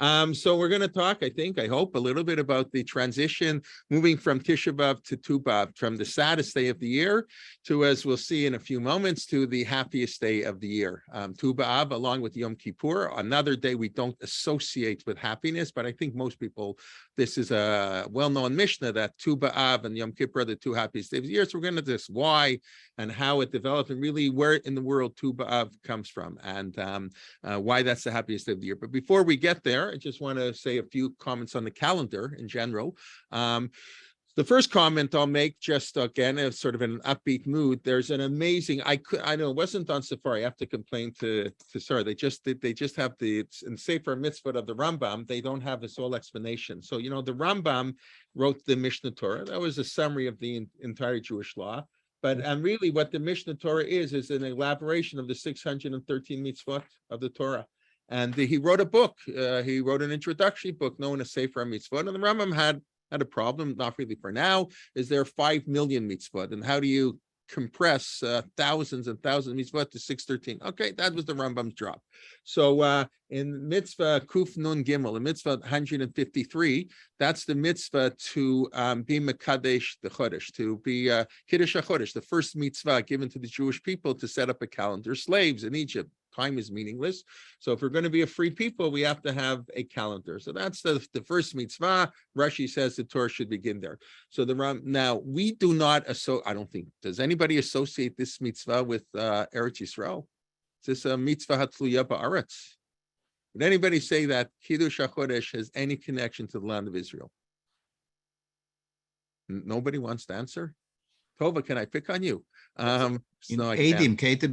So we're going to talk, I hope, a little bit about the transition moving from Tisha B'Av to Tu B'Av, from the saddest day of the year to, as we'll see in a few moments, to the happiest day of the year. Tu B'Av, along with Yom Kippur, another day we don't associate with happiness, but I think most people, this is a well-known Mishnah that Tu B'Av and Yom Kippur are the two happiest days of the year. So we're going to discuss why and how it developed and really where in the world Tu B'Av comes from and why that's the happiest day of the year. But before we get there, I just want to say a few comments on the calendar in general. The first comment I'll make, just again, is sort of in an upbeat mood. There's an amazing, I know it wasn't on Safari. I have to complain to Sarah. They just have the, in Sefer Mitzvot of the Rambam, they don't have this whole explanation. So, you know, the Rambam wrote the Mishnah Torah. That was a summary of the entire Jewish law. But really what the Mishnah Torah is an elaboration of the 613 mitzvot of the Torah. And he wrote a book. He wrote an introductory book known as Sefer Mitzvot. And the Rambam had a problem, not really for now, is there 5 million mitzvot. And how do you compress thousands and thousands of mitzvot to 613? Okay, that was the Rambam's job. So in mitzvah Kuf Nun Gimel, in mitzvah 153, that's the mitzvah to be Mekadesh the Chodesh, to be Kiddush HaChodesh, the first mitzvah given to the Jewish people to set up a calendar. Slaves in Egypt, time is meaningless. So if we're going to be a free people, we have to have a calendar. So that's the first mitzvah. Rashi says the Torah should begin there. So now we do not, I don't think, does anybody associate this mitzvah with Eretz Yisrael? Is this a mitzvah hatluya ba'aretz? Would anybody say that Kiddush HaChodesh has any connection to the land of Israel? Nobody wants to answer? Tova, can I pick on you? No, Adim came to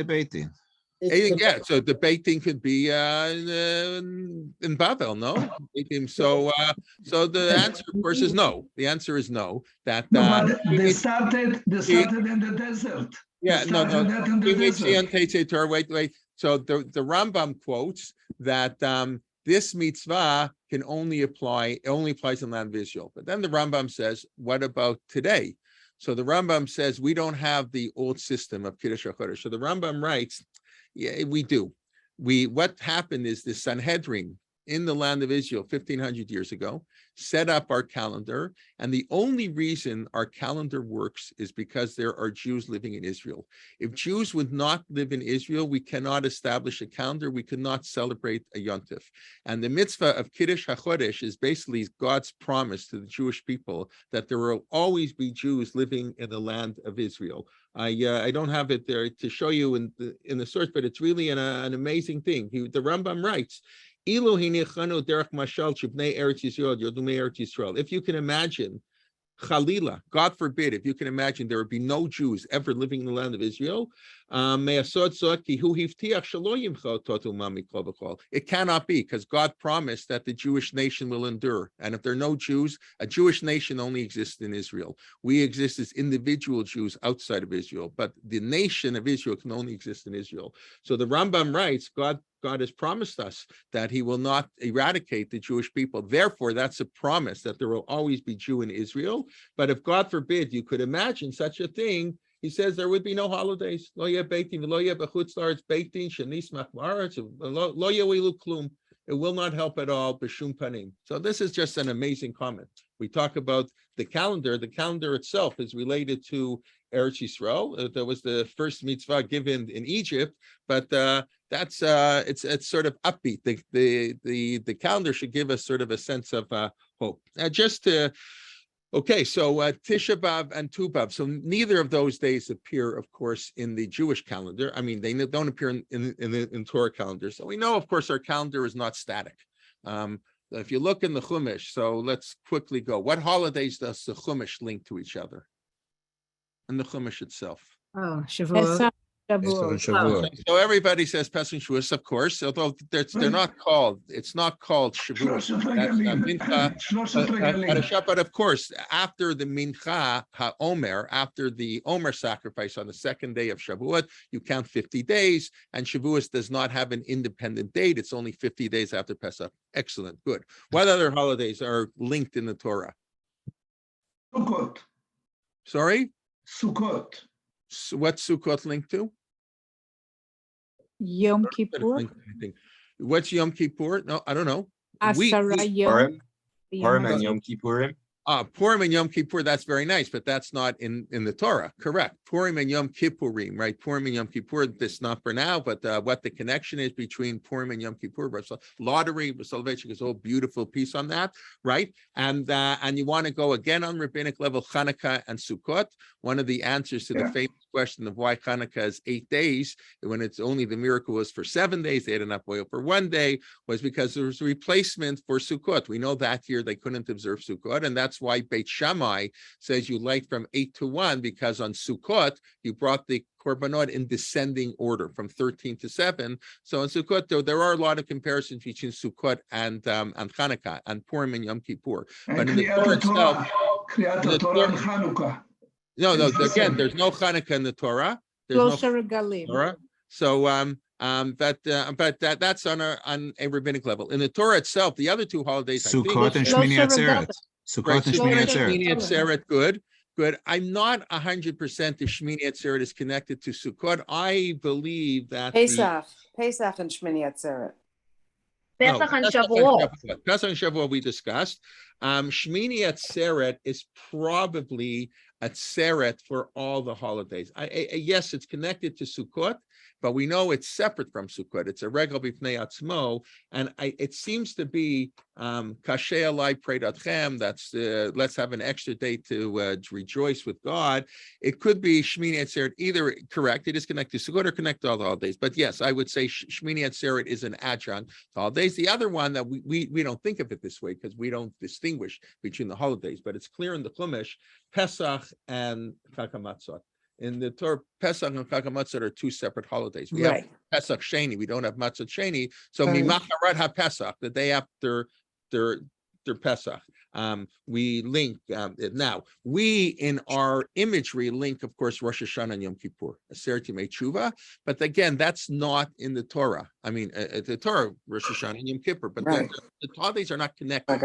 Beitin. Yeah, so the baiting could be in Babel, no? So the answer, of course, is no. The answer is no. That but they started in the desert. Yeah, no. Wait. So the Rambam quotes that this mitzvah can only applies in the land of Israel. But then the Rambam says, what about today? So the Rambam says we don't have the old system of Kiddush HaChodesh. So the Rambam writes, yeah, we do. What happened is the Sanhedrin in the land of Israel 1,500 years ago set up our calendar, and the only reason our calendar works is because there are Jews living in Israel. If Jews would not live in Israel, we cannot establish a calendar, we cannot celebrate a yontif. And the mitzvah of Kiddush HaChodesh is basically God's promise to the Jewish people that there will always be Jews living in the land of Israel. I don't have it there to show you in the source, but it's really an amazing thing. The Rambam writes, if you can imagine, Chalila, God forbid, if you can imagine there would be no Jews ever living in the land of Israel, it cannot be, because God promised that the Jewish nation will endure. And if there are no Jews, a Jewish nation only exists in Israel. We exist as individual Jews outside of Israel, but the nation of Israel can only exist in Israel. So the Rambam writes, God has promised us that he will not eradicate the Jewish people. Therefore, that's a promise that there will always be Jew in Israel. But if God forbid you could imagine such a thing, he says there would be no holidays. It will not help at all. So this is just an amazing comment. We talk about the calendar. The calendar itself is related to Eretz Yisrael. There was the first mitzvah given in Egypt, but that's it's sort of upbeat. The calendar should give us sort of a sense of hope. Okay, so Tisha B'Av and Tu B'Av. So neither of those days appear, of course, in the Jewish calendar. I mean, they don't appear in Torah calendar. So we know, of course, our calendar is not static. If you look in the Chumash, so let's quickly go. What holidays does the Chumash link to each other? In the Chumash itself. Oh, Shavuot. So everybody says Pesach and Shavuos, of course, although they're not called. It's not called Shavuos. But of course, after the Mincha HaOmer, after the Omer sacrifice on the second day of Shavuot, you count 50 days, and Shavuos does not have an independent date. It's only 50 days after Pesach. Excellent, good. What other holidays are linked in the Torah? Sukkot. Sorry? Sukkot. What's Sukkot linked to? Yom Kippur. What's Yom Kippur? No, I don't know. Ashara Yom. Purim and Yom Kippurim. Purim and Yom Kippur, that's very nice, but that's not in the Torah. Correct. Purim and Yom Kippurim, right? Purim and Yom Kippur, this not for now, but what the connection is between Purim and Yom Kippur, lottery, Soloveitchik is a whole beautiful piece on that, right? And you want to go again on rabbinic level, Hanukkah and Sukkot. One of the answers to the famous question of why Hanukkah is 8 days, when it's only the miracle was for 7 days, they had enough oil for 1 day, was because there was a replacement for Sukkot. We know that year they couldn't observe Sukkot, and that's why Beit Shammai says you light from 8 to 1, because on Sukkot, you brought the korbanot in descending order from 13 to 7. So in Sukkot, though, there are a lot of comparisons between Sukkot and Hanukkah and Purim and Yom Kippur. But in the Torah itself, no, again, there's no Hanukkah in the Torah. There's no Torah. So, but that's on a rabbinic level. In the Torah itself, the other two holidays, Sukkot and Shmini Atzeret. Sukkot and Shmini Atzeret, good. I'm not 100% if Shmini Atzeret is connected to Sukkot. I believe that Pesach and Shmini Atzeret. Pesach and Shavuot. Pesach and Shavuot we discussed. Shmini Atzeret is probably Atzeret for all the holidays. Yes, it's connected to Sukkot, but we know it's separate from Sukkot. It's a regal b'fnei atzmo, and it seems to be kasher alai preidatchem. That's let's have an extra day to rejoice with God. It could be Shmini Atzeret, either correct. It is connected to Sukkot or connected to all the holidays. But yes, I would say Shmini Atzeret is an adjunct to holidays. The other one that we don't think of it this way because we don't distinguish between the holidays, but it's clear in the Chumash, Pesach and Chag HaMatzot. In the Torah, Pesach and Chag HaMatzot are two separate holidays. We have Pesach Sheni. We don't have Matzot Sheni. So Mimacharat HaPesach, the day after their Pesach, we link it. Now, we in our imagery link, of course, Rosh Hashanah and Yom Kippur, Aseret Yemei Tshuva. But again, that's not in the Torah. I mean, the Torah, Rosh Hashanah and Yom Kippur, but the holidays are not connected.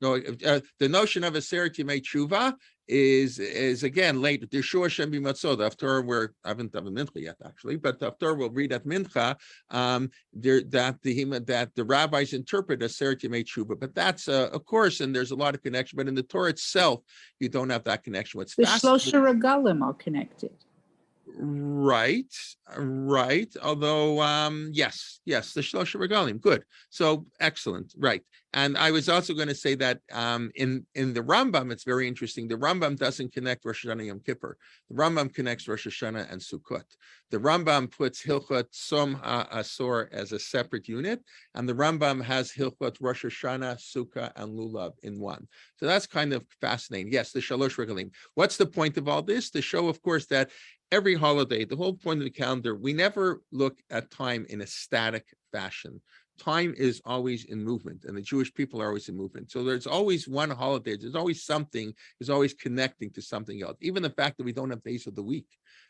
The notion of Aseret Yemei Tshuva is again later. The Shua Shem B'Matzot. After I haven't done Mincha yet actually, but after we'll read at Mincha that the rabbis interpret Aseret Yemei Tshuva. But that's of course, and there's a lot of connection. But in the Torah itself, you don't have that connection. What's the Shlosha Regalim are connected. Right. Although, yes, the Shlosha Regalim, good. So excellent, right. And I was also going to say that in the Rambam, it's very interesting. The Rambam doesn't connect Rosh Hashanah and Yom Kippur. The Rambam connects Rosh Hashanah and Sukkot. The Rambam puts Hilchot Som HaAsor as a separate unit, and the Rambam has Hilchot Rosh Hashanah, Sukkah, and Lulav in one. So that's kind of fascinating. Yes, the Shalosh Regalim. What's the point of all this? To show, of course, that every holiday, the whole point of the calendar, we never look at time in a static fashion. Time is always in movement, and the Jewish people are always in movement. So there's always one holiday. There's always something is always connecting to something else. Even the fact that we don't have days of the week,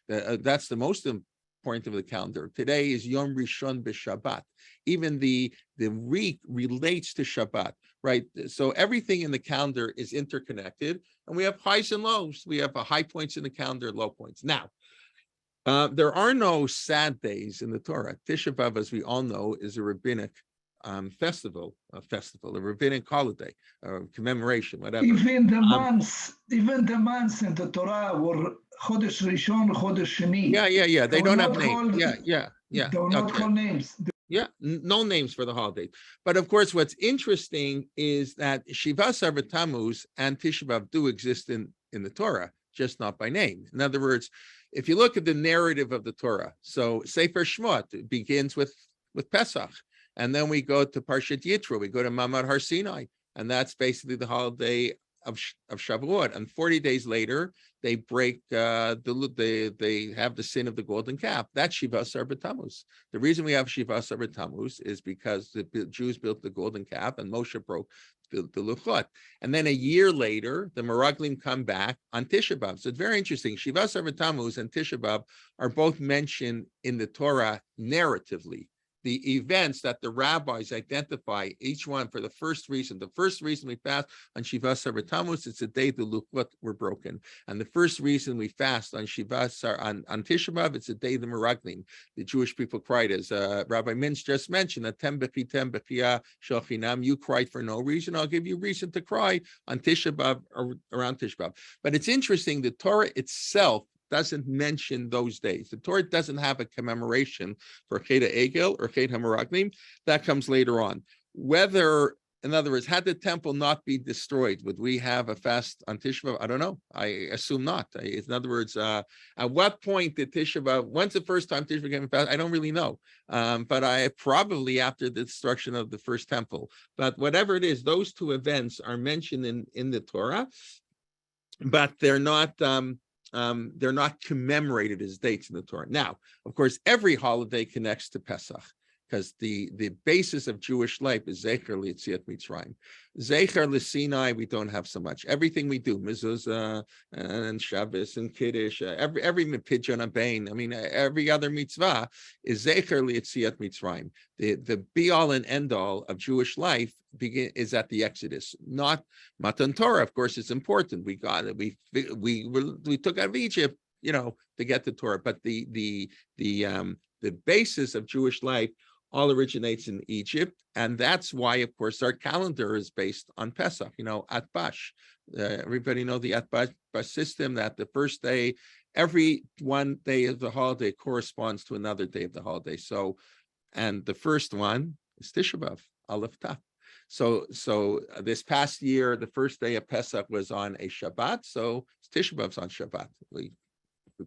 that's the most important of the calendar. Today is Yom Rishon b'Shabbat. Even the week relates to Shabbat, right? So everything in the calendar is interconnected, and we have highs and lows. We have high points in the calendar, low points. Now, there are no sad days in the Torah. Tisha B'Av, as we all know, is a rabbinic festival, a rabbinic holiday, commemoration, whatever. Even the months in the Torah were Chodesh Rishon, Chodesh Sheni. Yeah. They don't have names. Yeah. They don't call names. Yeah, no names for the holidays. But of course, what's interesting is that Shiva Asar Tammuz and Tisha B'Av do exist in the Torah, just not by name. In other words, if you look at the narrative of the Torah, so Sefer Shmot begins with Pesach, and then we go to Parshat Yitro, we go to Mamad Har Sinai, and that's basically the holiday of Shavuot. And 40 days later, they break they have the sin of the golden calf. That's Shiva Asar B'Tammuz. The reason we have Shiva Asar B'Tammuz is because the Jews built the golden calf, and Moshe broke the luchot. And then a year later, the Meraglim come back on Tisha B'Av. So it's very interesting. Shiva Asar B'Tammuz and Tisha B'Av are both mentioned in the Torah narratively. events that the rabbis identify, each one for the first reason. The first reason we fast on Shiva Asar B'Tammuz, it's the day the Luchot were broken. And the first reason we fast on Shiva Asar, on Tisha B'Av, it's the day the Meraglim, the Jewish people cried, as Rabbi Mintz just mentioned, that Tem B'Chia Shel Chinam, you cried for no reason. I'll give you reason to cry on Tisha B'Av, or around Tisha B'Av. But it's interesting, the Torah itself doesn't mention those days. The Torah doesn't have a commemoration for Chet HaEgel or Chet HaMeraglim. That comes later on. Whether, in other words, had the temple not be destroyed, would we have a fast on Tisha B'Av? I don't know. I assume not. In other words, at what point did Tisha B'Av, when's the first time Tisha B'Av became a fast? I don't really know. But I probably after the destruction of the first temple. But whatever it is, those two events are mentioned in the Torah, but they're not commemorated as dates in the Torah. Now, of course, every holiday connects to Pesach, because the basis of Jewish life is Zecher L'Yetziat Mitzrayim. Zecher L'Sinai, we don't have so much. Everything we do, Mezuzah and Shabbos and Kiddush, every Pidyon Abain, I mean, every other mitzvah is Zecher L'Yetziat Mitzrayim. The be-all and end-all of Jewish life is at the Exodus, not Matan Torah. Of course, it's important. We got it. We took out of Egypt, to get the Torah. But the basis of Jewish life all originates in Egypt, and that's why, of course, our calendar is based on Pesach. Atbash. Everybody know the Atbash system, that the first day, every one day of the holiday corresponds to another day of the holiday. So, and the first one is Tisha B'Av, Aleph Tav. So this past year, the first day of Pesach was on a Shabbat, so Tisha B'Av's on Shabbat. We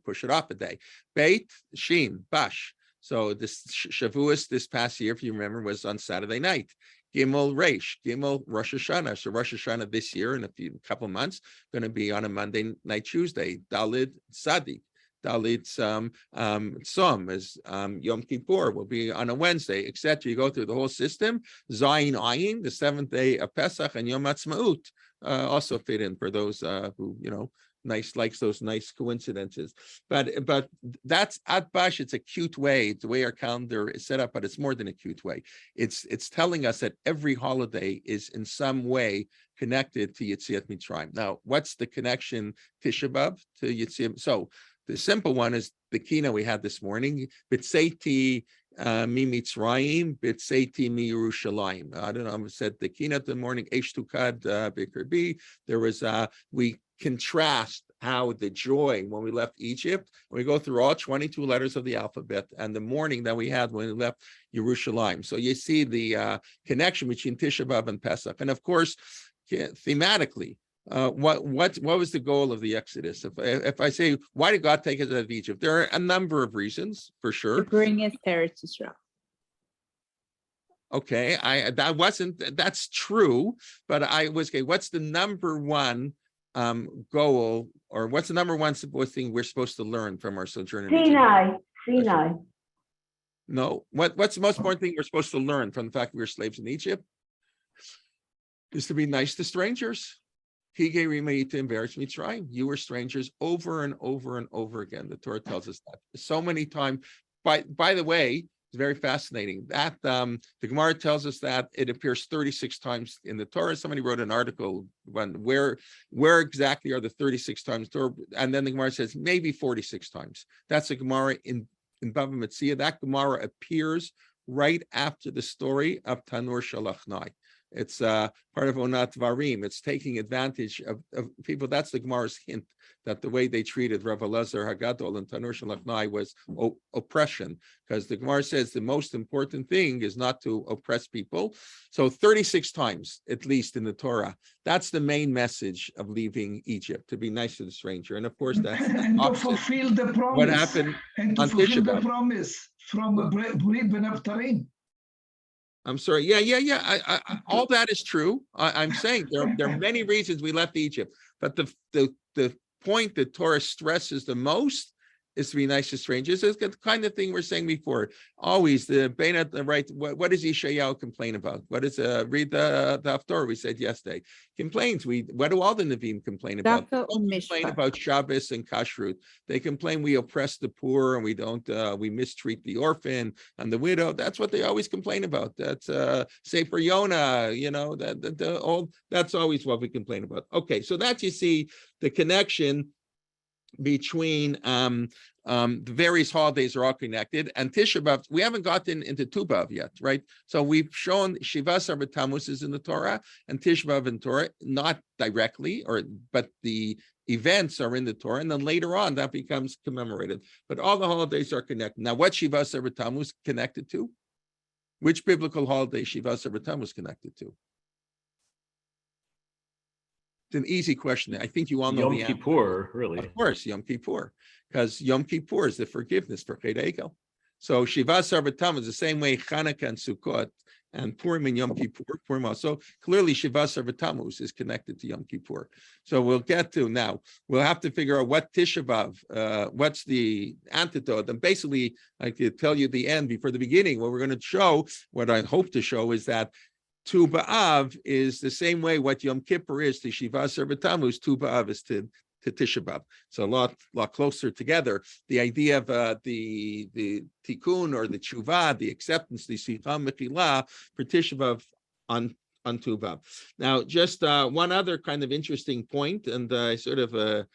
push it up a day. Beit Shin Bash. So this Shavuos this past year, if you remember, was on Saturday night. Gimel Reish, Gimel Rosh Hashanah. So Rosh Hashanah this year, in a couple of months, going to be on a Monday night, Tuesday. Dalid Sadi. Dalit Tzom is Yom Kippur will be on a Wednesday, etc. You go through the whole system. Zayin Ayin, the seventh day of Pesach, and Yom Ha'atzmaut also fit in for those who likes those nice coincidences. But that's Atbash. It's a cute way. It's the way our calendar is set up, but it's more than a cute way. It's telling us that every holiday is in some way connected to Yetziat Mitzrayim. Now, what's the connection Tisha B'Av to Yetziat? So the simple one is the kina we had this morning. B'tzeiti mi Mitzrayim, b'tzeiti mi Yerushalayim. I don't know. I said the kina the morning. Eshtukad b'kerbi. There was we contrast how the joy when we left Egypt. We go through all 22 letters of the alphabet, and the mourning that we had when we left Yerushalayim. So you see the connection between Tisha B'Av and Pesach, and of course, thematically. What was the goal of the Exodus? If I say, why did God take us out of Egypt? There are a number of reasons, for sure. To bring us to Eretz Yisrael. Okay, that's true, but what's the number one goal, or what's the number one thing we're supposed to learn from our sojourn in Egypt? Sinai. No, what's the most important thing we're supposed to learn from the fact we were slaves in Egypt? Is to be nice to strangers. You were strangers over and over and over again. The Torah tells us that so many times. By the way, it's very fascinating that the Gemara tells us that it appears 36 times in the Torah. Somebody wrote an article when where exactly are the 36 times Torah, and then the Gemara says maybe 46 times. That's a Gemara in Bava Metzia. That Gemara appears right after the story of Tanur Shalachnai. It's part of Onat Varim. It's taking advantage of people. That's the Gemara's hint that the way they treated Rav Elazar Hagadol and Tanur Shalachnai was oppression, because the Gemara says the most important thing is not to oppress people. So 36 times, at least in the Torah, that's the main message of leaving Egypt, to be nice to the stranger. And of course, that's and to fulfill the promise. What happened and to on fulfill Tisha B'Av. The promise from Brit Ben Avtarim. I'm sorry. Yeah. I all that is true. I'm saying there are many reasons we left Egypt, but the point that Torah stresses the most is to be nice to strangers. It's the kind of thing we're saying before. Always the right. What does Yeshayahu complain about? What is read the Haftorah we said yesterday? Complains. What do all the Nevi'im complain about? They don't complain about Shabbos and Kashrut. They complain we oppress the poor and we don't we mistreat the orphan and the widow. That's what they always complain about. That's Sefer Yonah. That's always what we complain about. Okay, so that you see the connection between the various holidays are all connected, and Tisha B'Av, we haven't gotten into Tu B'Av yet, right? So we've shown Shivas Arba Tammuz is in the Torah and Tisha B'Av in Torah, not directly, but the events are in the Torah, and then later on that becomes commemorated. But all the holidays are connected. Now, what Shivas Arba Tammuz connected to? Which biblical holiday Shivas Arba Tammuz connected to? It's an easy question. I think you all know Yom Kippur, really. Of course, Yom Kippur, because Yom Kippur is the forgiveness for Chet Egel. So Shivas Arba Tammuz is the same way Chanukah and Sukkot and Purim and Yom Kippur. Purim also clearly Shivas Arba Tammuz is connected to Yom Kippur. So we'll get to now. We'll have to figure out what Tisha B'Av, what's the antidote, and basically I could tell you the end before the beginning. What we're going to show, what I hope to show, is that Tu B'Av is the same way what Yom Kippur is to Shivas Arba Tammuz, Tu B'Av is to Tisha B'Av. So a lot closer together. The idea of the tikkun or the tshuva, the acceptance, the sicha mechila for Tisha B'Av on Tu B'Av. Now, just one other kind of interesting point, and Shivas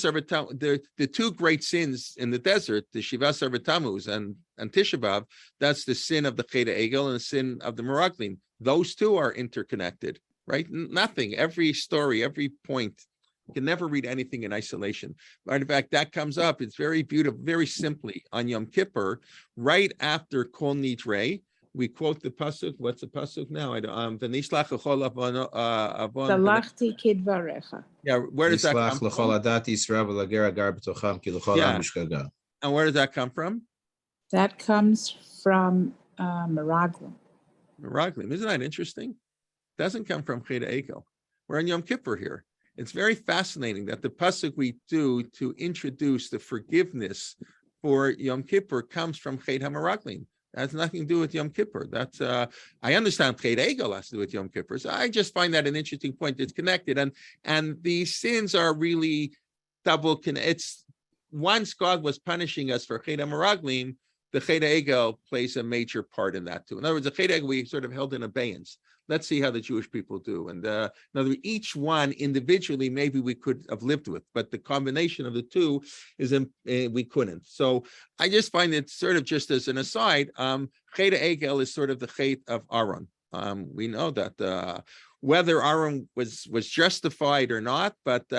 Arba Tammuz, the two great sins in the desert, the Shivas Arba Tammuz and Tisha B'Av, that's the sin of the Chet Egel and the sin of the Meraglim. Those two are interconnected, right? Nothing, every story, every point. You can never read anything in isolation. But in fact, that comes up, it's very beautiful, very simply on Yom Kippur, right after Kol Nidrei, we quote the pasuk. What's the pasuk now? Salachti kidvarecha. Yeah, where does that come from? Yeah. And where does that come from? That comes from Meraglim. Meraglim. Isn't that interesting? Doesn't come from Chet Egel. We're on Yom Kippur here. It's very fascinating that the pasuk we do to introduce the forgiveness for Yom Kippur comes from Chet HaMeraglim. That has nothing to do with Yom Kippur. That's I understand Chet Egel has to do with Yom Kippur. So I just find that an interesting point. It's connected, and these sins are really double. It's once God was punishing us for Chet HaMeraglim, the Chet Egel plays a major part in that too. In other words, the Chet Egel we sort of held in abeyance. Let's see how the Jewish people do. And in other words, each one individually, maybe we could have lived with, but the combination of the two is we couldn't. So I just find it sort of just as an aside, Chet Egel is sort of the Chet of Aaron. We know that whether Aaron was justified or not, but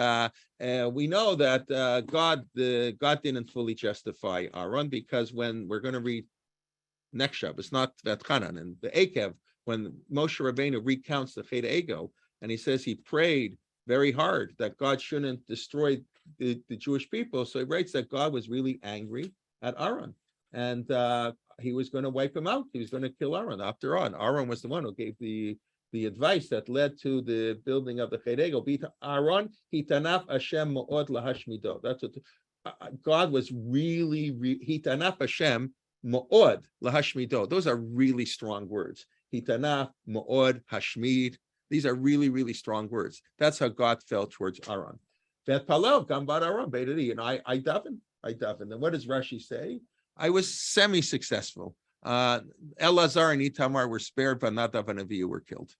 we know that God didn't fully justify Aaron, because when we're going to read next Shabbos, not Vatchanan and the Akev, when Moshe Rabbeinu recounts the Chet Egel, and he says he prayed very hard that God shouldn't destroy the Jewish people. So he writes that God was really angry at Aaron, and he was going to wipe him out. He was going to kill Aaron. After all, Aaron was the one who gave the advice that led to the building of the Chet Egel. Aaron hitanaf Hashem mo'od lahashmido. That's what God was really hitanaf Hashem mo'od lahashmido. Those are really strong words. Hitanaf, mo'od, hashmid. These are really, really strong words. That's how God felt towards Aaron. Vet palel, gambar Aaron, I daven. And what does Rashi say? I was semi-successful. Elazar and Itamar were spared, but Nadav and Avihu were killed.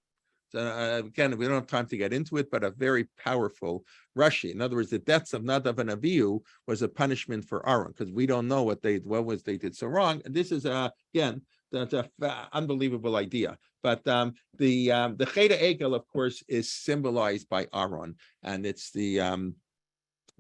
So, again, we don't have time to get into it, but a very powerful Rashi. In other words, the deaths of Nadav and Avihu was a punishment for Aaron, because we don't know what they did so wrong. And this is again, that's an unbelievable idea. But the Chet Egel, of course, is symbolized by Aaron, and it's the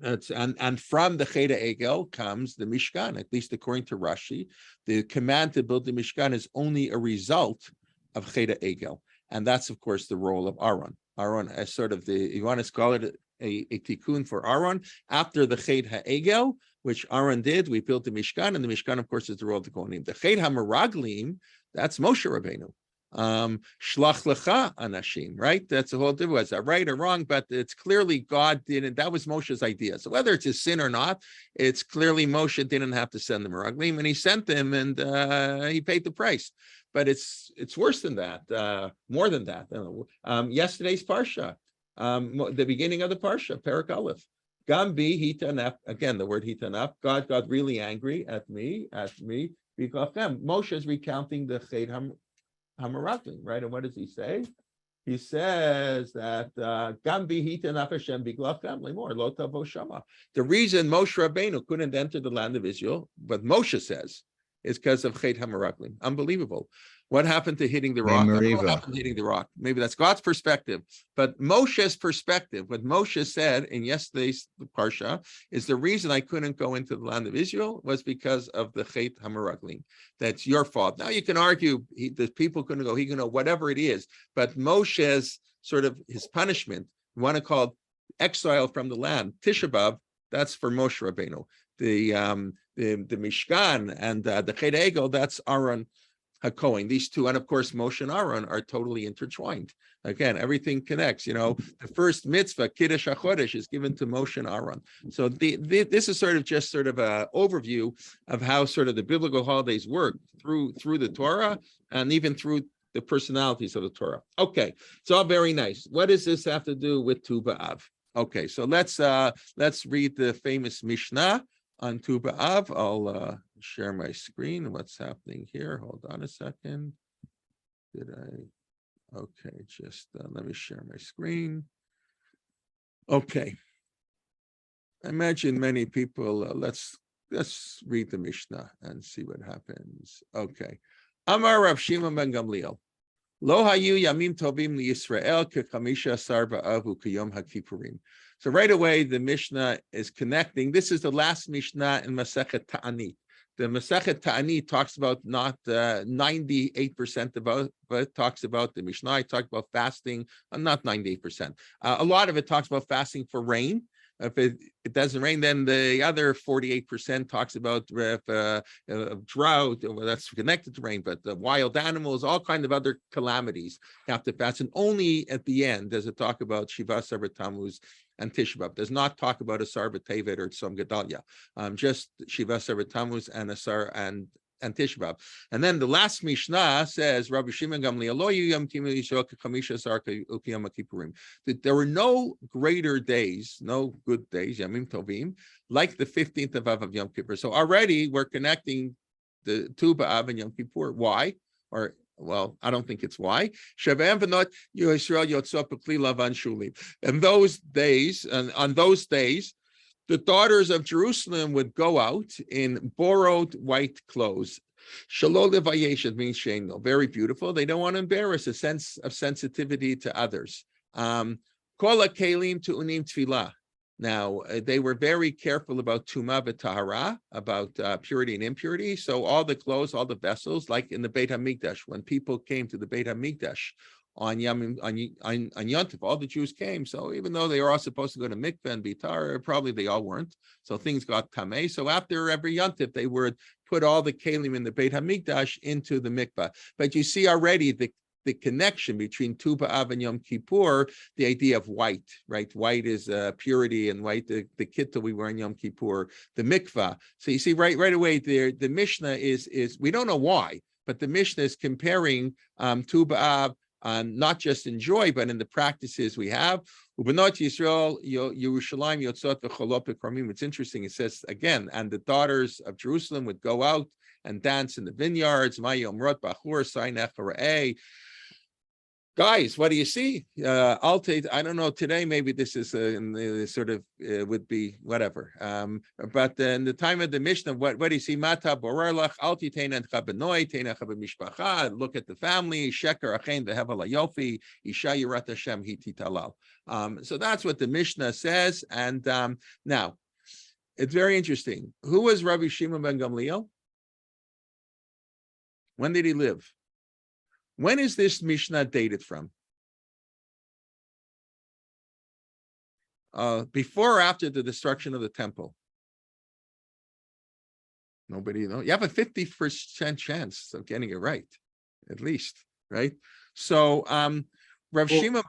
and from the Chet Egel comes the Mishkan. At least according to Rashi, the command to build the Mishkan is only a result of Chet Egel, and that's of course the role of Aaron. Aaron as sort of you want to call it a tikkun for Aaron after the Chet HaEgel, which Aaron did. We built the Mishkan, and the Mishkan, of course, is the role of the Kohanim. The Chet HaMeraglim, that's Moshe Rabbeinu. Shlach lecha anashim, right? That's a whole different. Was that right or wrong? But it's clearly God didn't. That was Moshe's idea. So whether it's a sin or not, it's clearly Moshe didn't have to send the meraglim, and he sent them, and he paid the price. But it's worse than that, more than that. Yesterday's parsha, the beginning of the parsha, Perek Aleph. Gambi hitanap, again the word hitanap. God got really angry at me. Because Moshe is recounting the Chet Hameraglim, right? And what does he say? He says that Gambi hitanap Hashem biglachem lemor lo tavo shama. The reason Moshe Rabbeinu couldn't enter the land of Israel, what Moshe says, is because of Chet Hameraglim. Unbelievable. What happened to hitting the rock? What happened to hitting the rock? Maybe that's God's perspective. But Moshe's perspective, what Moshe said in yesterday's Parsha, is the reason I couldn't go into the land of Israel was because of the Chet Hameraglim. That's your fault. Now you can argue the people couldn't go, he can go, whatever it is. But Moshe's sort of his punishment, you want to call it exile from the land, Tisha B'Av, that's for Moshe Rabbeinu. The Mishkan and the Chet Egel, that's Aaron HaKohen. These two, and of course Moshe and Aaron, are totally intertwined. Again, everything connects. You know, the first mitzvah, Kiddush HaChodesh, is given to Moshe and Aaron. So this is sort of an overview of how sort of the biblical holidays work through the Torah and even through the personalities of the Torah. Okay, it's all very nice. What does this have to do with Tu B'Av? Okay, so let's read the famous Mishnah on Tu B'Av. I'll share my screen. What's happening here? Hold on a second. Okay, just let me share my screen. Okay. I imagine many people, let's read the Mishnah and see what happens. Okay. Amar Rav Shimon ben Gamliel. Lo hayu yamim tovim liYisrael kechamisha asar ba'av ukiyom haKippurim. So right away, the Mishnah is connecting. This is the last Mishnah in Masechet Ta'anit. The Masechet Ta'anit talks about not 98% about, but it talks about the Mishnah. I talked about fasting, not 98%. A lot of it talks about fasting for rain. If it doesn't rain, then the other 48% talks about drought, well, that's connected to rain, but the wild animals, all kinds of other calamities have to fast. And only at the end does it talk about Shiva Asar Tammuz and Tisha B'Av. Does not talk about Asar B'Tevet or Tzom Gedalia, just Shiva Asar Tammuz and Asar and Tisha B'Av. And then the last Mishnah says, Rabbi Shimon Gamliel, Lo Yom Kippurim. That there were no greater days, no good days, Yamim Tovim, like the 15th of Av of Yom Kippur. So already we're connecting the Tu B'Av and Yom Kippur. Why? Or well, I don't think it's why. And those days, and on those days, the daughters of Jerusalem would go out in borrowed white clothes. Shalol levayesh means sheno, very beautiful. They don't want to embarrass, a sense of sensitivity to others. Kol kelim to unim tefillah. Now, they were very careful about tumah v'tahara, about purity and impurity. So all the clothes, all the vessels, like in the Beit HaMikdash, when people came to the Beit HaMikdash on Yom Tov, all the Jews came. So even though they were all supposed to go to mikveh and bitar, probably they all weren't. So things got tameh. So after every Yom Tov, they would put all the kelim in the Beit HaMikdash into the mikveh. But you see already the connection between Tu B'Av and Yom Kippur, the idea of white, right? White is purity, and white, the kitta we wear in Yom Kippur, the mikvah. So you see right away there, the Mishnah is we don't know why, but the Mishnah is comparing Tu B'Av, not just in joy, but in the practices we have. Ubenot Yisrael, Yerushalayim Yotzot v'Cholot B'Karmim. It's interesting. It says again, and the daughters of Jerusalem would go out and dance in the vineyards. Mayomrot Bachur Sainech Ra'eh. Guys, what do you see? I don't know, today maybe this is sort of would be whatever. But in the time of the Mishnah, what do you see? Mata borarlach alti teina chabenoi teina chabemishpacha. Look at the family. Sheker achein vehevel ayofi isha yirat Hashem hititalal. So that's what the Mishnah says. And now, it's very interesting. Who was Rabbi Shimon ben Gamliel? When did he live? When is this Mishnah dated from? Before or after the destruction of the temple? Nobody knows. You have a 50% chance of getting it right, at least. right? So Rav Shimon,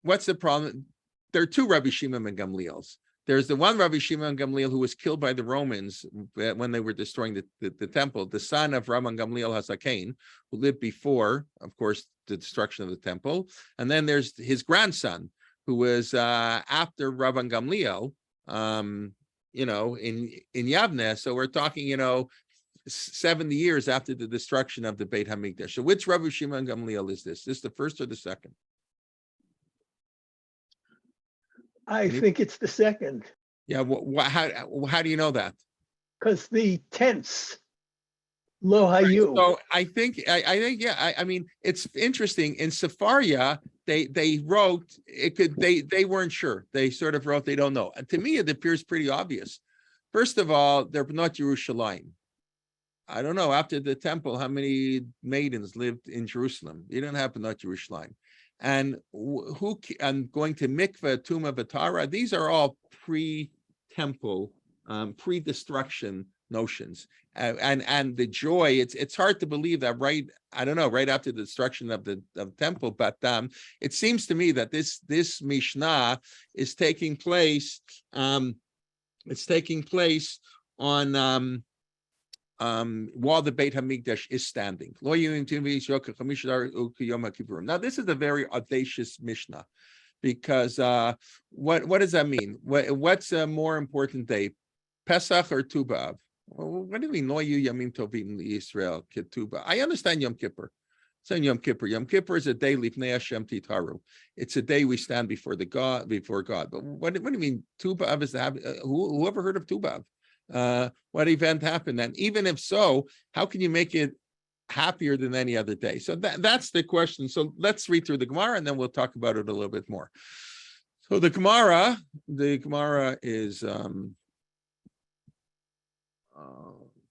what's the problem? There are two Rabbi Shimon and Gamliels. There's the one Rabbi Shimon Gamliel who was killed by the Romans when they were destroying the temple, the son of Rabban Gamliel Hasakein, who lived before, of course, the destruction of the temple. And then there's his grandson, who was after Rabban Gamliel, in Yavne. So we're talking, 70 years after the destruction of the Beit HaMikdash. So which Rabbi Shimon Gamliel is this? Is this the first or the second? I think it's the second. Yeah. How do you know that? Because the tense, lo hayu. So I think, yeah. I mean, it's interesting. In Sepharia, they wrote it could. They weren't sure. They sort of wrote they don't know. And to me, it appears pretty obvious. First of all, they're not Jerusalem. I don't know. After the temple, how many maidens lived in Jerusalem? You don't have not Jerusalem. And going to mikveh, tumah, v'tara, these are all pre-temple, pre-destruction notions. And the joy, it's hard to believe that right after the destruction of the temple, but it seems to me that this Mishnah is taking place, it's taking place on while the Beit HaMikdash is standing. Now, this is a very audacious Mishnah, because what does that mean? What's a more important day, Pesach or Tu B'Av? What do you mean? Lo yu yamim tovim Israel ketuba. I understand Yom Kippur. Saying Yom Kippur. Yom Kippur is a day lifnei Hashem titaru. It's a day we stand before God. But what do you mean? Tu B'Av is the who ever heard of Tu B'Av? What event happened? And even if so, how can you make it happier than any other day? So that's the question. So let's read through the Gemara and then we'll talk about it a little bit more. So the Gemara is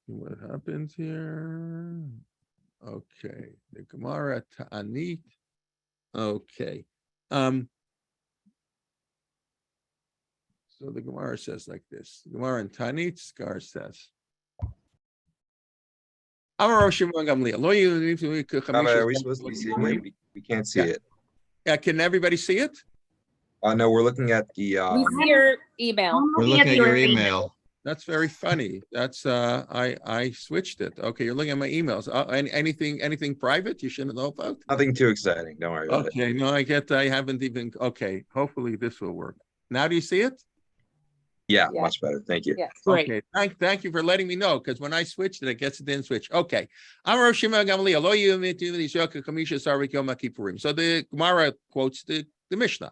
what happens here? Okay, the Gemara Ta'anit. Okay. So the Gemara says like this. The Gemara in Tanit Skar says, Rabbi, are we supposed to be seeing it? We can't see it. Yeah, can everybody see it? No, we're looking at the We see your email. We're looking at your email. That's very funny. That's I switched it. Okay, you're looking at my emails. Anything private you shouldn't know about? nothing too exciting. Don't worry about it. Okay, no, I haven't even. Okay, hopefully this will work. Now do you see it? Yeah, Yeah. much better. Thank you. Yeah. Great. Okay, thank you for letting me know, because when I switched it, I guess it didn't switch. Okay. So the Gemara quotes the Mishnah.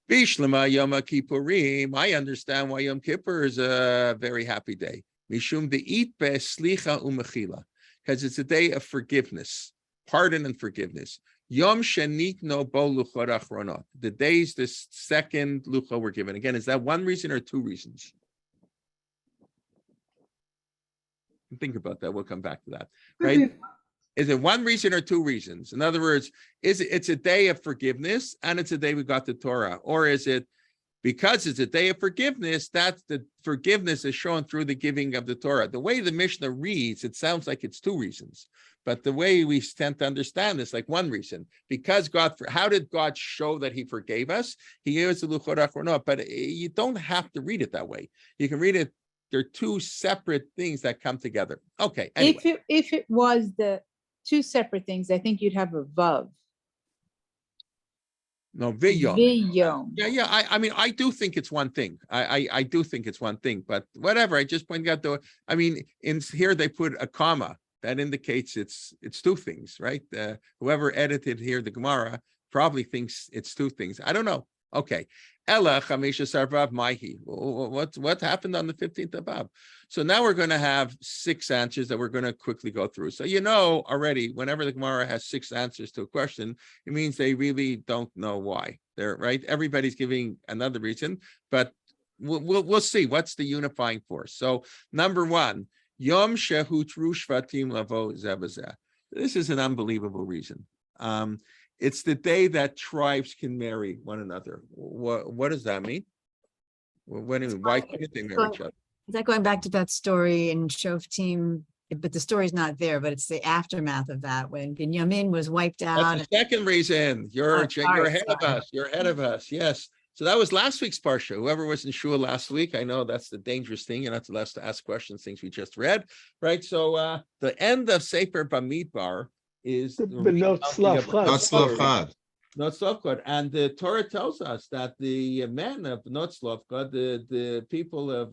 Bishlama Yom Kippurim. I understand why Yom Kippur is a very happy day. Mishum de'it be'slicha u'mechila, because it's a day of forgiveness, pardon and forgiveness. Yom Shenitno Bo Luchot Achronot. The days the second Lucha were given. Again, is that one reason or two reasons? Think about that. We'll come back to that. Right? Is it one reason or two reasons? In other words, it's a day of forgiveness and it's a day we got the Torah? Or is it because it's a day of forgiveness, that's the forgiveness is shown through the giving of the Torah? The way the Mishnah reads, it sounds like it's two reasons. But the way we tend to understand this, like one reason, because how did God show that he forgave us? He is the Luchot Achronot, but you don't have to read it that way. You can read it. They're two separate things that come together. Okay. Anyway. If it was the two separate things, I think you'd have a vav. No, Viyom. Viyom. Yeah. I mean, I do think it's one thing. I do think it's one thing, but whatever. I just pointed out in here they put a comma. That indicates it's two things, right? Whoever edited here the Gemara probably thinks it's two things. I don't know. Okay. Ella Chamisha Sarvav Maihi. What happened on the 15th of Av? So now we're going to have 6 answers that we're going to quickly go through. So already, whenever the Gemara has 6 answers to a question, it means they really don't know why. They're right. Everybody's giving another reason, but we'll see what's the unifying force. So number 1. Yom Shehutru Shvatim Lavo Zebazeh. This is an unbelievable reason. It's the day that tribes can marry one another. What does that mean? What do you mean? Why can't they marry each other? Is that going back to that story in Shoftim but the story's not there, but it's the aftermath of that when Binyamin was wiped out. That's the second reason. You're sorry, ahead of us. You're ahead of us. Yes. So that was last week's parsha. Whoever was in shul last week, I know that's the dangerous thing. You're not allowed to ask questions, things we just read, right? So the end of Sefer Bamidbar is But not Slav Not Slav Not Slavkod. And the Torah tells us that the men of not Slavkod, the people of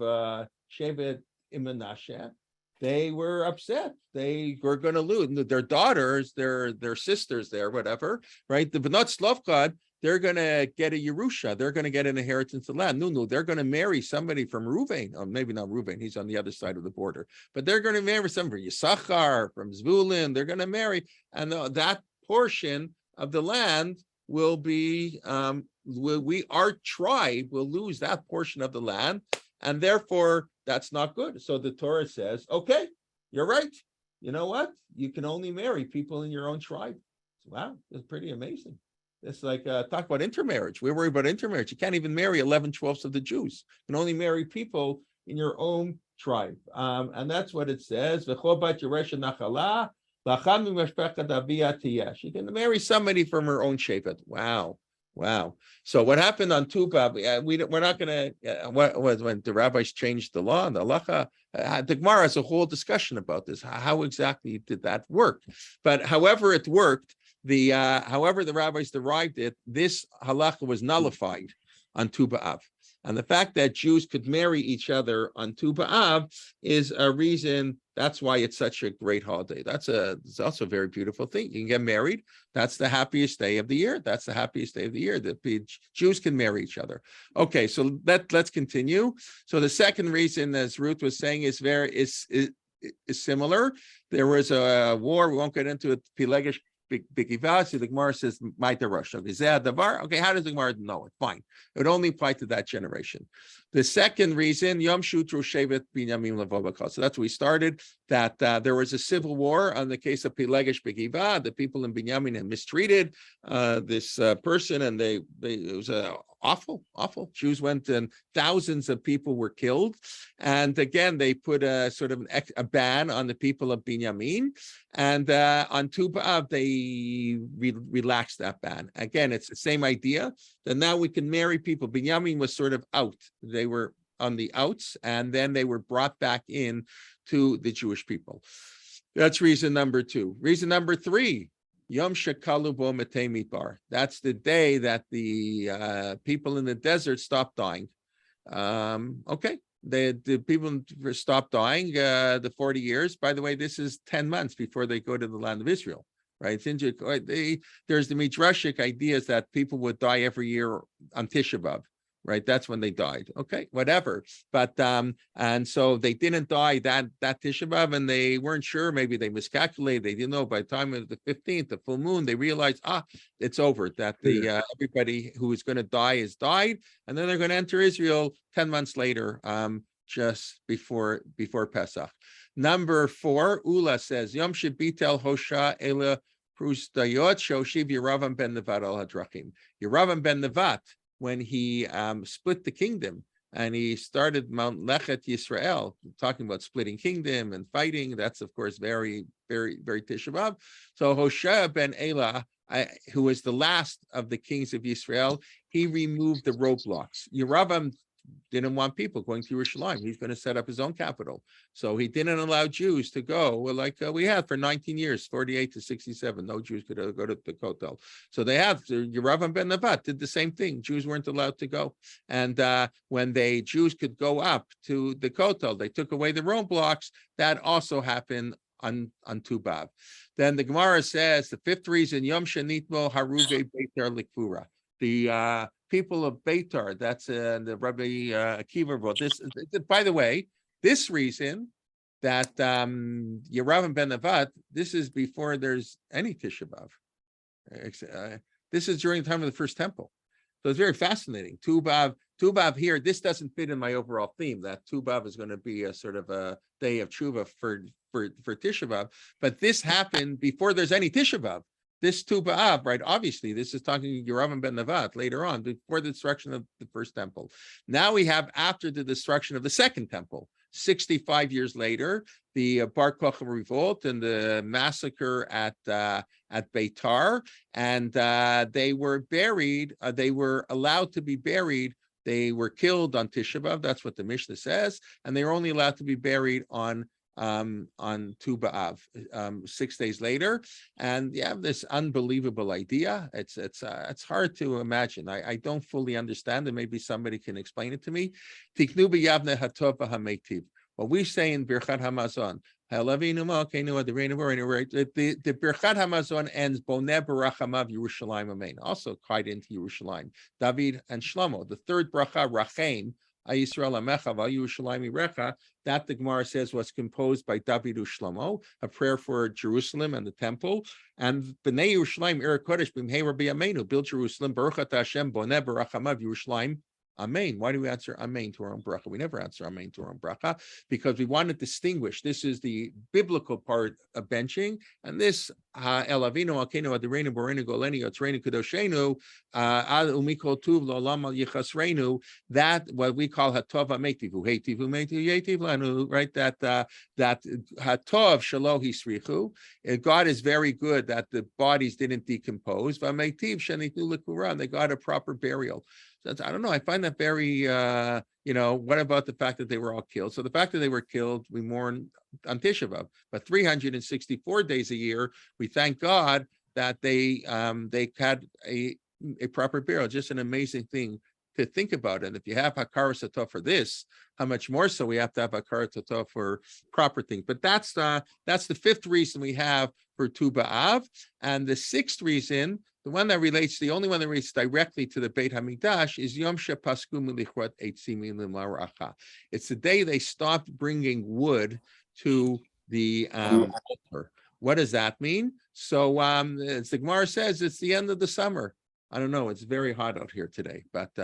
Shevet Imanashe, they were upset. They were going to lose their daughters, their sisters there, whatever, right? The not Slavkod, they're going to get a Yerusha. They're going to get an inheritance of land. No, they're going to marry somebody from Reuven. Or maybe not Reuven. He's on the other side of the border. But they're going to marry somebody from Yisachar, from Zvulun. They're going to marry. And that portion of the land will be, our tribe will lose that portion of the land. And therefore, that's not good. So the Torah says, okay, you're right. You know what? You can only marry people in your own tribe. Wow, that's pretty amazing. It's like, talk about intermarriage. We're worried about intermarriage. You can't even marry 11/12 of the Jews. You can only marry people in your own tribe. And that's what it says. She can marry somebody from her own shevet. Wow. Wow. So what happened on Tu B'Av, we're not going to, what was when the rabbis changed the law and the halacha, the Gemara has a whole discussion about this. How exactly did that work? But however it worked, however the rabbis derived it, this halacha was nullified on Tu B'Av. And the fact that Jews could marry each other on Tu B'Av is a reason. That's why it's such a great holiday. It's also a very beautiful thing. You can get married. That's the happiest day of the year. That's the happiest day of the year. The Jews can marry each other. Okay, so let's continue. So the second reason, as Ruth was saying, is similar. There was a war. We won't get into it. Pelegish Bikiva. So the Gemara says, "Ma'ita Rosh." Okay, how does the Gemara know it? Fine. It would only apply to that generation. The second reason, Yom Shutru Shevet Binyamin Levovakal. So that's where we started, that there was a civil war on the case of Pelegish Begiva. The people in Binyamin had mistreated this person, and it was awful. Jews went and thousands of people were killed. And again, they put a sort of a ban on the people of Binyamin. And on Tu B'Av, they relaxed that ban. Again, it's the same idea that now we can marry people. Binyamin was sort of out. They were on the outs, and then they were brought back in to the Jewish people. That's reason number two. Reason number three, Yom Shekalu Bo Matei Midbar. That's the day that the people in the desert stopped dying. Okay, the people stopped dying, the 40 years. By the way, this is 10 months before they go to the land of Israel. Right? There's the Midrashic ideas that people would die every year on Tisha B'Av, right? That's when they died. Okay, whatever. But and so they didn't die that Tisha B'Av, and they weren't sure. Maybe they miscalculated. They didn't know. By the time of the 15th, the full moon, they realized, it's over. That everybody who is going to die has died, and then they're going to enter Israel 10 months later, just before Pesach. Number 4, Ula says, Yom Shebitel Hosha Ela Prustayot Shoshiv Yeravam ben Nevat al Hadrachim. Yeravam ben Nevat, when he split the kingdom and he started Mount Lechet Yisrael, talking about splitting kingdom and fighting, that's of course very, very, very Tisha B'Av. So Hoshea ben Elah, who was the last of the kings of Israel, he removed the roadblocks. Yeravam didn't want people going to Yerushalayim. He's going to set up his own capital. So he didn't allow Jews to go, like we had for 19 years, 48 to 67. No Jews could go to the Kotel. So they have, Yeravam ben Nevat did the same thing. Jews weren't allowed to go. And when Jews could go up to the Kotel, they took away the roadblocks. That also happened on Tu B'Av. Then the Gemara says, the fifth reason, Yom Shenitmo Haruve Beitar Likfura. The people of Beitar, that's the Rabbi Akiva wrote this. By the way, this reason that Yeravam ben Nevat, this is before there's any Tisha B'Av. This is during the time of the first temple. So it's very fascinating. Tu B'Av here, this doesn't fit in my overall theme, that Tu B'Av is going to be a sort of a day of tshuva for Tisha B'Av, but this happened before there's any Tisha B'Av. This Tu B'Av, right? Obviously, this is talking Yeravam ben Nevat later on, before the destruction of the first temple. Now we have after the destruction of the second temple. 65 years later, the Bar Kochba revolt and the massacre at Beitar, and they were buried. They were allowed to be buried. They were killed on Tisha B'Av. That's what the Mishnah says, and they were only allowed to be buried on Tu B'Av, 6 days later. And you have this unbelievable idea. It's hard to imagine. I don't fully understand it. Maybe somebody can explain it to me. Tiknu b'yavne hatov v'hametiv. What we say in Birchat Hamazon, the Birchat Hamazon ends Boneh Barachamav Yerushalayim Amen, also tied into Yerushalayim. David and Shlomo, the third bracha, Rachem, Yisrael Amecha Yerushalayim Irecha, that the Gemara says was composed by David Shlomo, a prayer for Jerusalem and the temple. And Bnei Yerushalayim Ere Kodesh B'mhei Rabbi Amenu, build Jerusalem, Baruch Hashem Boneh Barachamav Yerushalayim. Amen. Why do we answer Amen to our own bracha? We never answer Amen to our own bracha because we want to distinguish. This is the biblical part of benching, and this El Avinu Alkeinu Adirenu Borenu Goleni Yotzreinu Kedoshenu Ad Umikol Tuv Lo'olam Al Yichasreinu. That what we call Hatov Hameitivu, Heitivu Meitivu Yetiv Lanu. Right? That Hatov Shalo Hisrichu. God is very good that the bodies didn't decompose. V'Meitiv Shenitu Lekuran. They got a proper burial. I don't know. I find that very, what about the fact that they were all killed? So the fact that they were killed, we mourn on Tisha B'Av. But 364 days a year, we thank God that they had a proper burial. Just an amazing thing to think about. And if you have Hakara Satov for this, how much more so we have to have Hakara Satov for proper things. But that's the fifth reason we have for Tu B'Av. And the sixth reason, the only one that relates directly to the Beit HaMikdash is Yom Shepasku Milichot Eitzim L'Maracha. It's the day they stopped bringing wood to the altar. What does that mean? So as the Gemara says, it's the end of the summer. I don't know. It's very hot out here today, but we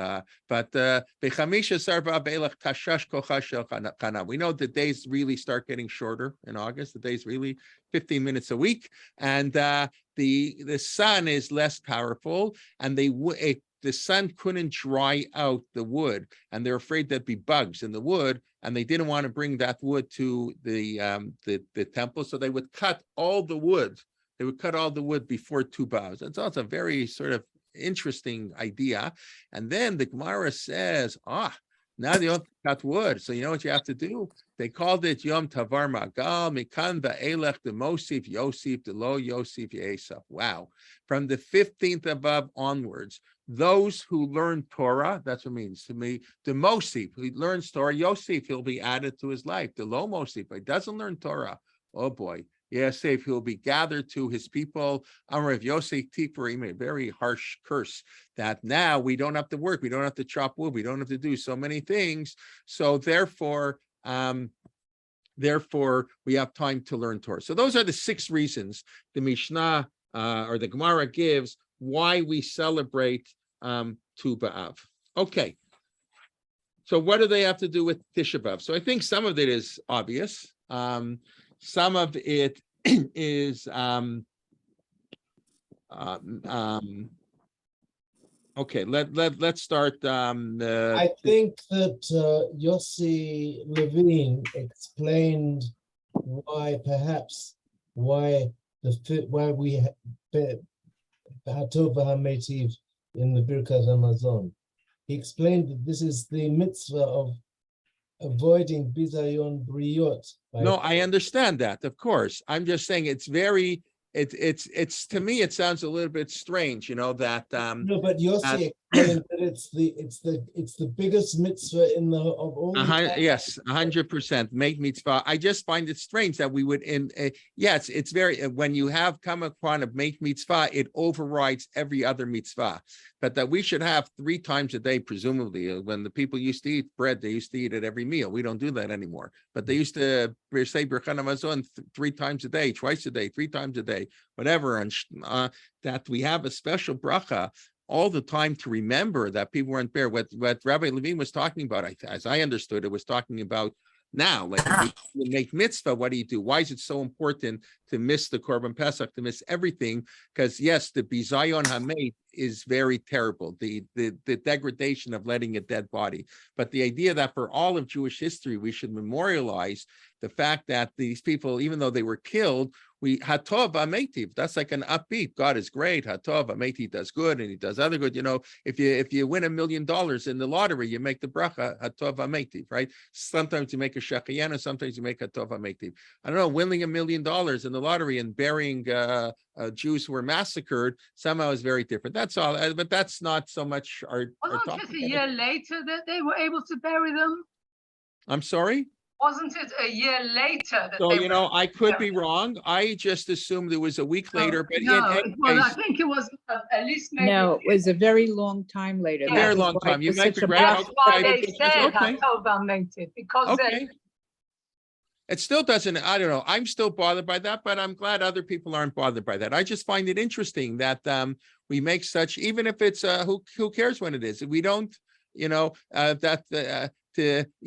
know the days really start getting shorter in August. The days really 15 minutes a week, and the sun is less powerful, and the sun couldn't dry out the wood, and they're afraid there'd be bugs in the wood, and they didn't want to bring that wood to the temple, so they would cut all the wood. They would cut all the wood before Tu B'Av. It's also a very sort of interesting idea. And then the Gemara says, now they don't cut wood. So you know what you have to do? They called it Yom Tavar Magal, Mikan Va'elech the Mosif, Yosif, the Lo Yosif Yesaf. Wow. From the 15th above onwards, those who learn Torah, that's what it means to me, the Mosif, who learns Torah, Yosif, he'll be added to his life. The Lo Mosif, he doesn't learn Torah. Oh boy. Yosef, he'll be gathered to his people. Amrav Yosef Tipurim, a very harsh curse that now we don't have to work, we don't have to chop wood, we don't have to do so many things. So therefore, we have time to learn Torah. So those are the 6 reasons the Mishnah or the Gemara gives why we celebrate Tu B'Av. Okay. So what do they have to do with Tisha B'Av? So I think some of it is obvious. Some of it is okay. Let's start. I think that Yossi Levine explained why we had Hatov HaMeitiv in the Birkat Hamazon. He explained that this is the mitzvah of avoiding bizayon briot. No, I understand that, of course. I'm just saying it's very, it's to me, it sounds a little bit strange, that no, but Yossi explained that it's the biggest mitzvah in of all. Yes, 100%. Make mitzvah. I just find it strange that we would yes, it's very, when you have come upon a make mitzvah, it overrides every other mitzvah. But that we should have 3 times a day, presumably. When the people used to eat bread, they used to eat it every meal. We don't do that anymore. But they used to say Birkat Hamazon 3 times a day, twice a day, 3 times a day, whatever. And that we have a special bracha all the time to remember that people weren't there. What Rabbi Levine was talking about, as I understood it, was talking about now. Like you make mitzvah, what do you do? Why is it so important to miss the Korban Pesach, to miss everything? Because yes, the bizayon hamet is very terrible, the degradation of letting a dead body. But the idea that for all of Jewish history, we should memorialize the fact that these people, even though they were killed, we hatov ametiv. That's like an upbeat. God is great. Hatov ametiv does good, and He does other good. You know, if you win $1 million in the lottery, you make the bracha hatov ametiv, right? Sometimes you make a shechayana, sometimes you make hatov ametiv. I don't know, winning $1 million in the lottery and burying Jews who were massacred somehow is very different. That's all. But that's not so much our Wasn't topic. it a year later that they were able to bury them? I'm sorry. Wasn't it a year later that So, they you know, I could bury be them? wrong. I just assumed it was a week later, but No, in any well, I case, think it was at least maybe. No, it was a very long time later. a Yeah. That very was long why time. it You was might such be a right. That's block. why Okay, they said okay. Hatov Ametiv, because Okay. It still doesn't, I don't know. I'm still bothered by that, but I'm glad other people aren't bothered by that. I just find it interesting that we make such, even if it's who cares when it is. We don't, you know,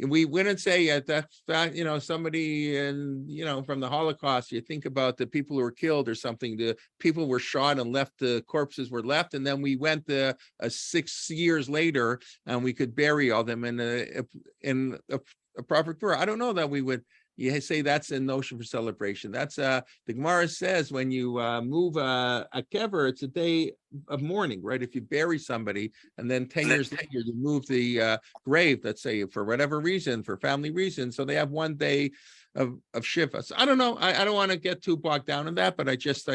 we wouldn't say that, you know, somebody you know, from the Holocaust, you think about the people who were killed or something, the people were shot and left, the corpses were left, and then we went 6 years later and we could bury all them in a proper Torah. I don't know that we would. You say that's a notion for celebration. That's the Gemara says when you move a kever, it's a day of mourning, right? If you bury somebody and then 10 years later you move the grave, let's say for whatever reason, for family reasons, so they have 1 day of shiva. So I don't know. I don't want to get too bogged down in that, but I just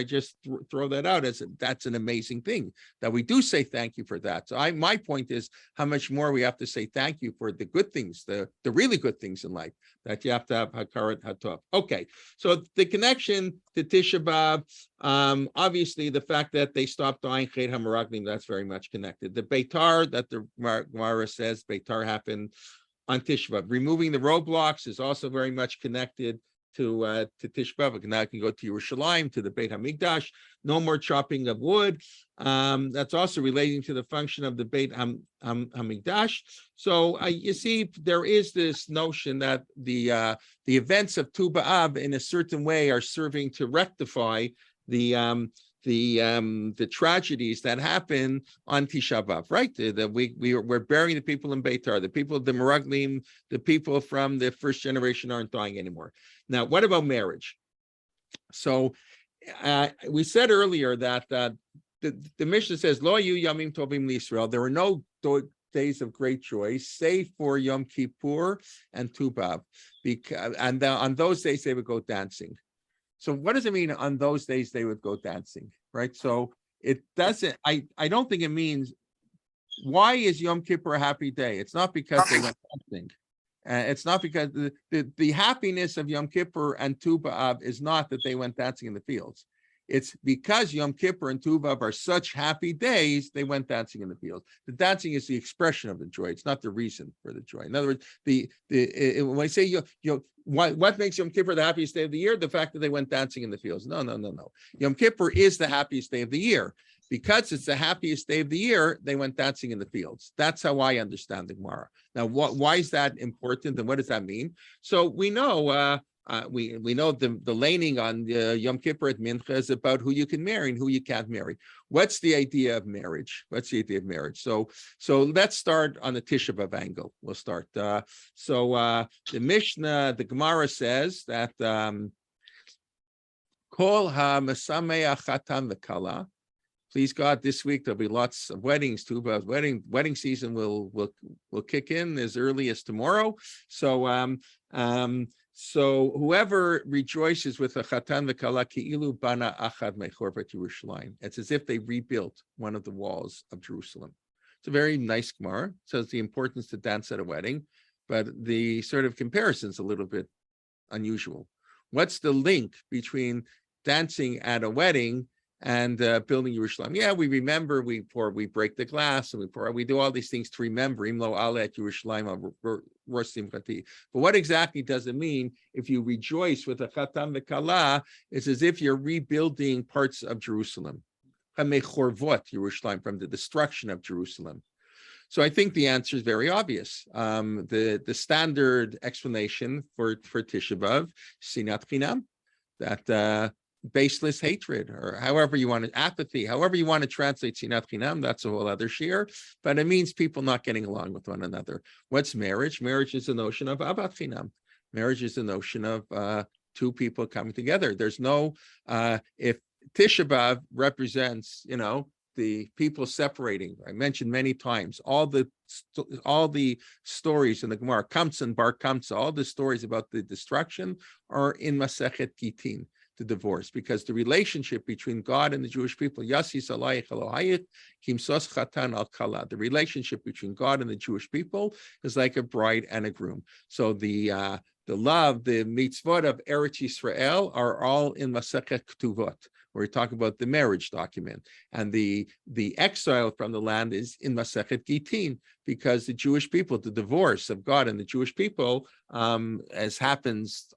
throw that out as that's an amazing thing that we do say thank you for that. So my point is how much more we have to say thank you for the good things, the really good things in life that you have to have hakarat hatov. Okay, so the connection to Tisha B'Av, obviously the fact that they stopped dying Chet HaMeraglim, that's very much connected. The Beitar that the Gemara says Beitar happened on Tisha B'Av. Removing the roadblocks is also very much connected to Tisha B'Av. Now I can go to Yerushalayim, to the Beit HaMikdash. No more chopping of wood. That's also relating to the function of the Beit HaMikdash. So you see, there is this notion that the events of Tu B'Av in a certain way are serving to rectify the tragedies that happen on Tisha B'Av, right? We're burying the people in Beitar, the people of the Meraglim, the people from the first generation aren't dying anymore. Now, what about marriage? So we said earlier that the Mishnah says, Lo yu yamim tovim l'Yisrael. There were no days of great joy, save for Yom Kippur and Tu B'Av, and on those days they would go dancing. So what does it mean on those days they would go dancing, right? So it doesn't, I don't think it means, why is Yom Kippur a happy day? It's not because they went dancing. It's not because the happiness of Yom Kippur and Tu B'Av is not that they went dancing in the fields. It's because Yom Kippur and Tu B'Av are such happy days, they went dancing in the fields. The dancing is the expression of the joy. It's not the reason for the joy. In other words, when I say what makes Yom Kippur the happiest day of the year? The fact that they went dancing in the fields. No. Yom Kippur is the happiest day of the year. Because it's the happiest day of the year, they went dancing in the fields. That's how I understand the Gemara. Now, why is that important, and what does that mean? So we know we know the laning on Yom Kippur at Mincha is about who you can marry and who you can't marry. What's the idea of marriage? So let's start on the Tisha B'Av angle. We'll start. The Mishnah, the Gemara says that Kol ha-mesameach chatan v'kala. Please God, this week there'll be lots of weddings too, but wedding season will kick in as early as tomorrow. So whoever rejoices with a chatan v'kala ki'ilu bana achad mechorvat Yerushalayim. It's as if they rebuilt one of the walls of Jerusalem. It's a very nice Gemara. It says the importance to dance at a wedding, but the sort of comparison's a little bit unusual. What's the link between dancing at a wedding and building Yerushalayim? Yeah, we remember, we break the glass, and we do all these things to remember. Imlo alet Yerushalayim rosh simchati. But what exactly does it mean if you rejoice with a chatan v'kala? It's as if you're rebuilding parts of Jerusalem, Hamechorvot Yerushalayim, from the destruction of Jerusalem. So I think the answer is very obvious. The standard explanation for Tisha B'Av, sinat chinam, that baseless hatred, or however you want to, apathy, however you want to translate sinat chinam, that's a whole other shiur, but it means people not getting along with one another. What's marriage? Marriage is the notion of avat chinam. Marriage is the notion of two people coming together. There's no, if Tisha B'Av represents, the people separating. I mentioned many times all the stories in the Gemara, Kamsa and Bar Kamsa, all the stories about the destruction are in Masechet Gitin, the divorce, because the relationship between God and the Jewish people, Yasis Alayich Elohayich, Kimsos Chatan Al Kala, the relationship between God and the Jewish people is like a bride and a groom. So the love, the mitzvot of Eretz Yisrael are all in Masechet Ketuvot, where we talk about the marriage document, and the exile from the land is in Masechet Gitin, because the Jewish people, the divorce of God and the Jewish people, as happens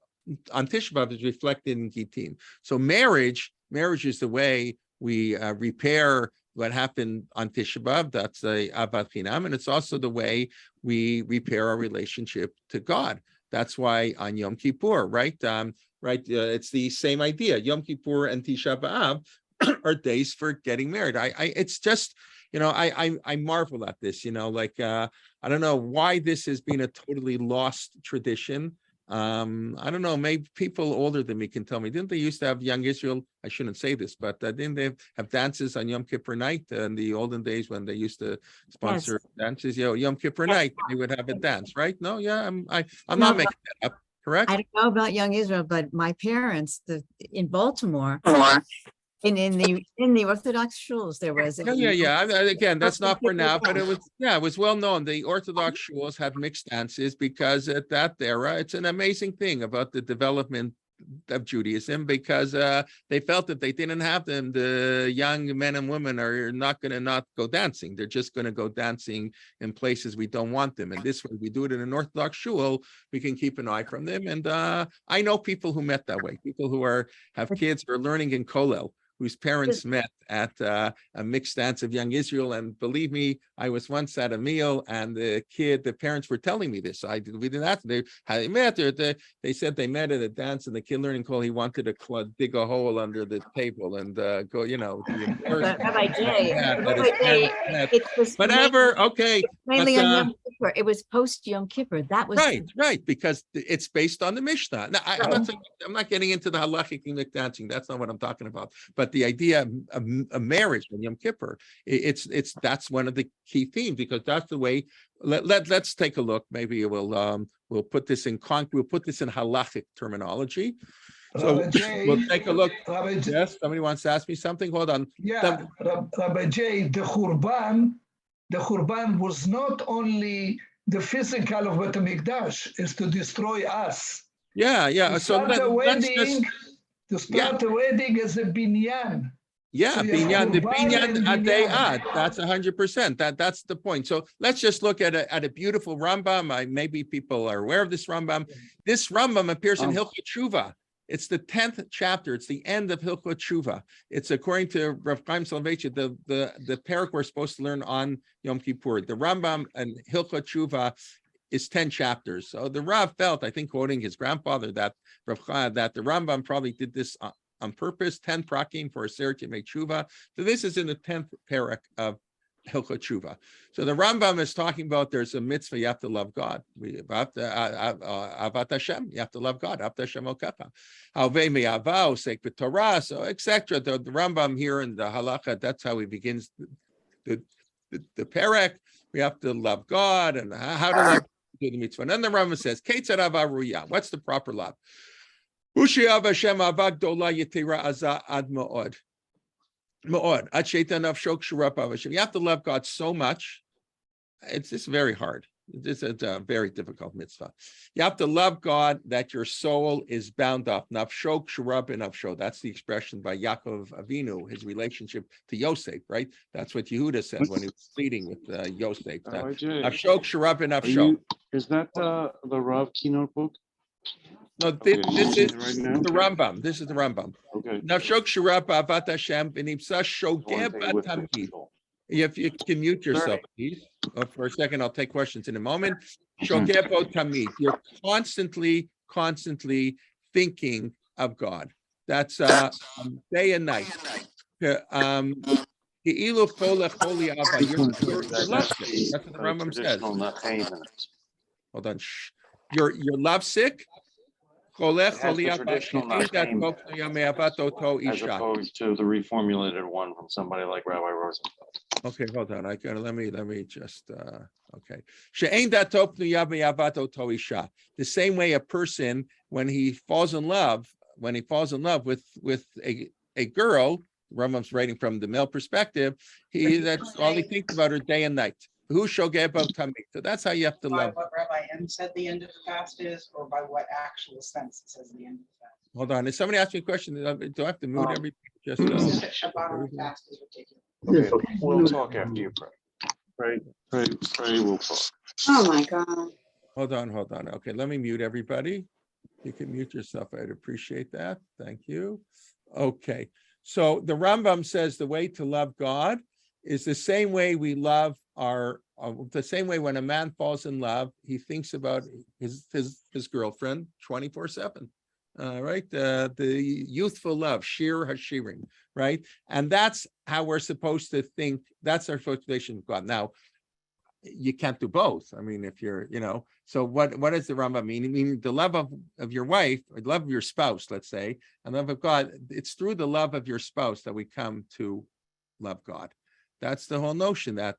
on Tisha B'Av, is reflected in Gitin. So marriage is the way we repair what happened on Tisha B'Av. That's the Avat Chinam, and it's also the way we repair our relationship to God. That's why on Yom Kippur, right? It's the same idea. Yom Kippur and Tisha B'Av are days for getting married. It's just, I marvel at this. I don't know why this has been a totally lost tradition. I don't know, maybe people older than me can tell me, didn't they used to have Young Israel? I shouldn't say this, but didn't they have dances on Yom Kippur night in the olden days when they used to sponsor dances? Yom Kippur night, they would have a dance, right? No, yeah, I'm not making that up, correct? I don't know about Young Israel, but my parents, in Baltimore, in the Orthodox shuls, there was. Yeah. Again, that's not for now, but it was well known. The Orthodox shuls had mixed dances because at that era, it's an amazing thing about the development of Judaism, because they felt that they didn't have them. The young men and women are not going to not go dancing. They're just going to go dancing in places we don't want them. And this way, we do it in an Orthodox shul, we can keep an eye from them. And I know people who met that way, people who have kids who are learning in Kollel, whose parents met at a mixed dance of Young Israel. And believe me, I was once at a meal, and the parents were telling me this. We didn't ask them how they met. They said they met at a dance, and the kid learning call, he wanted to dig a hole under the table and go, Rabbi Jay, it was whatever. Okay. Mainly on Yom Kippur. It was post Yom Kippur. That was right, because it's based on the Mishnah. Now, I'm not getting into the halachic dancing. That's not what I'm talking about. But the idea of marriage on Yom Kippur, that's one of the key themes, because that's the way. Let's take a look. Maybe we'll put this in we'll put this in halachic terminology. So we'll take a look. Yes, somebody wants to ask me something. Hold on. Yeah, Rabbi Jay, the Churban was not only the physical of Bet HaMikdash, is to destroy us. Yeah. To start a wedding is a binyan. Yeah, So binyan, the binyan adei. That's 100%. That's the point. So let's just look at a beautiful Rambam. Maybe people are aware of this Rambam. This Rambam appears in Hilchot Tshuva. It's the 10th chapter. It's the end of Hilchot Tshuva. It's according to Rav Chaim Soloveitchik, the parak we're supposed to learn on Yom Kippur. The Rambam and Hilchot Tshuva is 10 chapters. So the Rav felt, I think, quoting his grandfather, that the Rambam probably did this on purpose, 10 prakim for a ser to make tshuva. So this is in the 10th parak of Hilchot Tshuva. So the Rambam is talking about there's a mitzvah, you have to love God. Avat Hashem, you have to love God. Avat Hashem Okecha. Havei me'ava, osek b'Torah, so etc. The Rambam here in the halacha, that's how he begins the parak. We have to love God, and how to love the mitzvah. And then the Rambam says, Ketzad hava ruya. What's the proper love? Ushiav Hashem ava gdola yetira aza ad ma'od. Ma'od. Ad sheitan nafsho kshura b'av Hashem. You have to love God so much. It's just very hard. It's a very difficult mitzvah. You have to love God that your soul is bound up. Nafsho kshura b'nafsho. That's the expression by Yaakov Avinu, his relationship to Yosef, right? That's what Yehuda said when he was pleading with Yosef. Nafsho kshura b'nafsho. Is that the Rav keynote book? No, this is the Rambam. This is the Rambam. Okay. Nafshok shirap avat Hashem v'nimsa shogeh b'tamid. If you can mute yourself, please. for a second. I'll take questions in a moment. Shogebo tamid. You're constantly thinking of God. That's day and night. You're lovesick. That's what the Rambam says. Hold on. You're lovesick. As opposed to the reformulated one from somebody like Rabbi Rosenfeld. Okay, hold on. Let me just okay. The same way a person, when he falls in love with a girl, Rambam's writing from the male perspective, that's all he thinks about her day and night. Who shogebo tamid. So that's how you have to love. By what Rabbi M said the end of the fast is, or by what actual sense it says the end of the fast? Hold on. If somebody asks me a question, do I have to mute everything? Just Shabbat on the fast is ridiculous. Okay, we'll talk after you pray. Pray, we'll talk. Oh, my God. hold on. Okay, let me mute everybody. You can mute yourself. I'd appreciate that. Thank you. Okay. So the Rambam says the way to love God is the same way we love the same way when a man falls in love, he thinks about his girlfriend 24/7. Right, the youthful love, shir hashirim, right, and that's how we're supposed to think. That's our motivation of God. Now, you can't do both. I mean, if you're, so what does the Rambam mean? Meaning the love of your wife, or the love of your spouse, let's say, and love of God. It's through the love of your spouse that we come to love God. That's the whole notion, that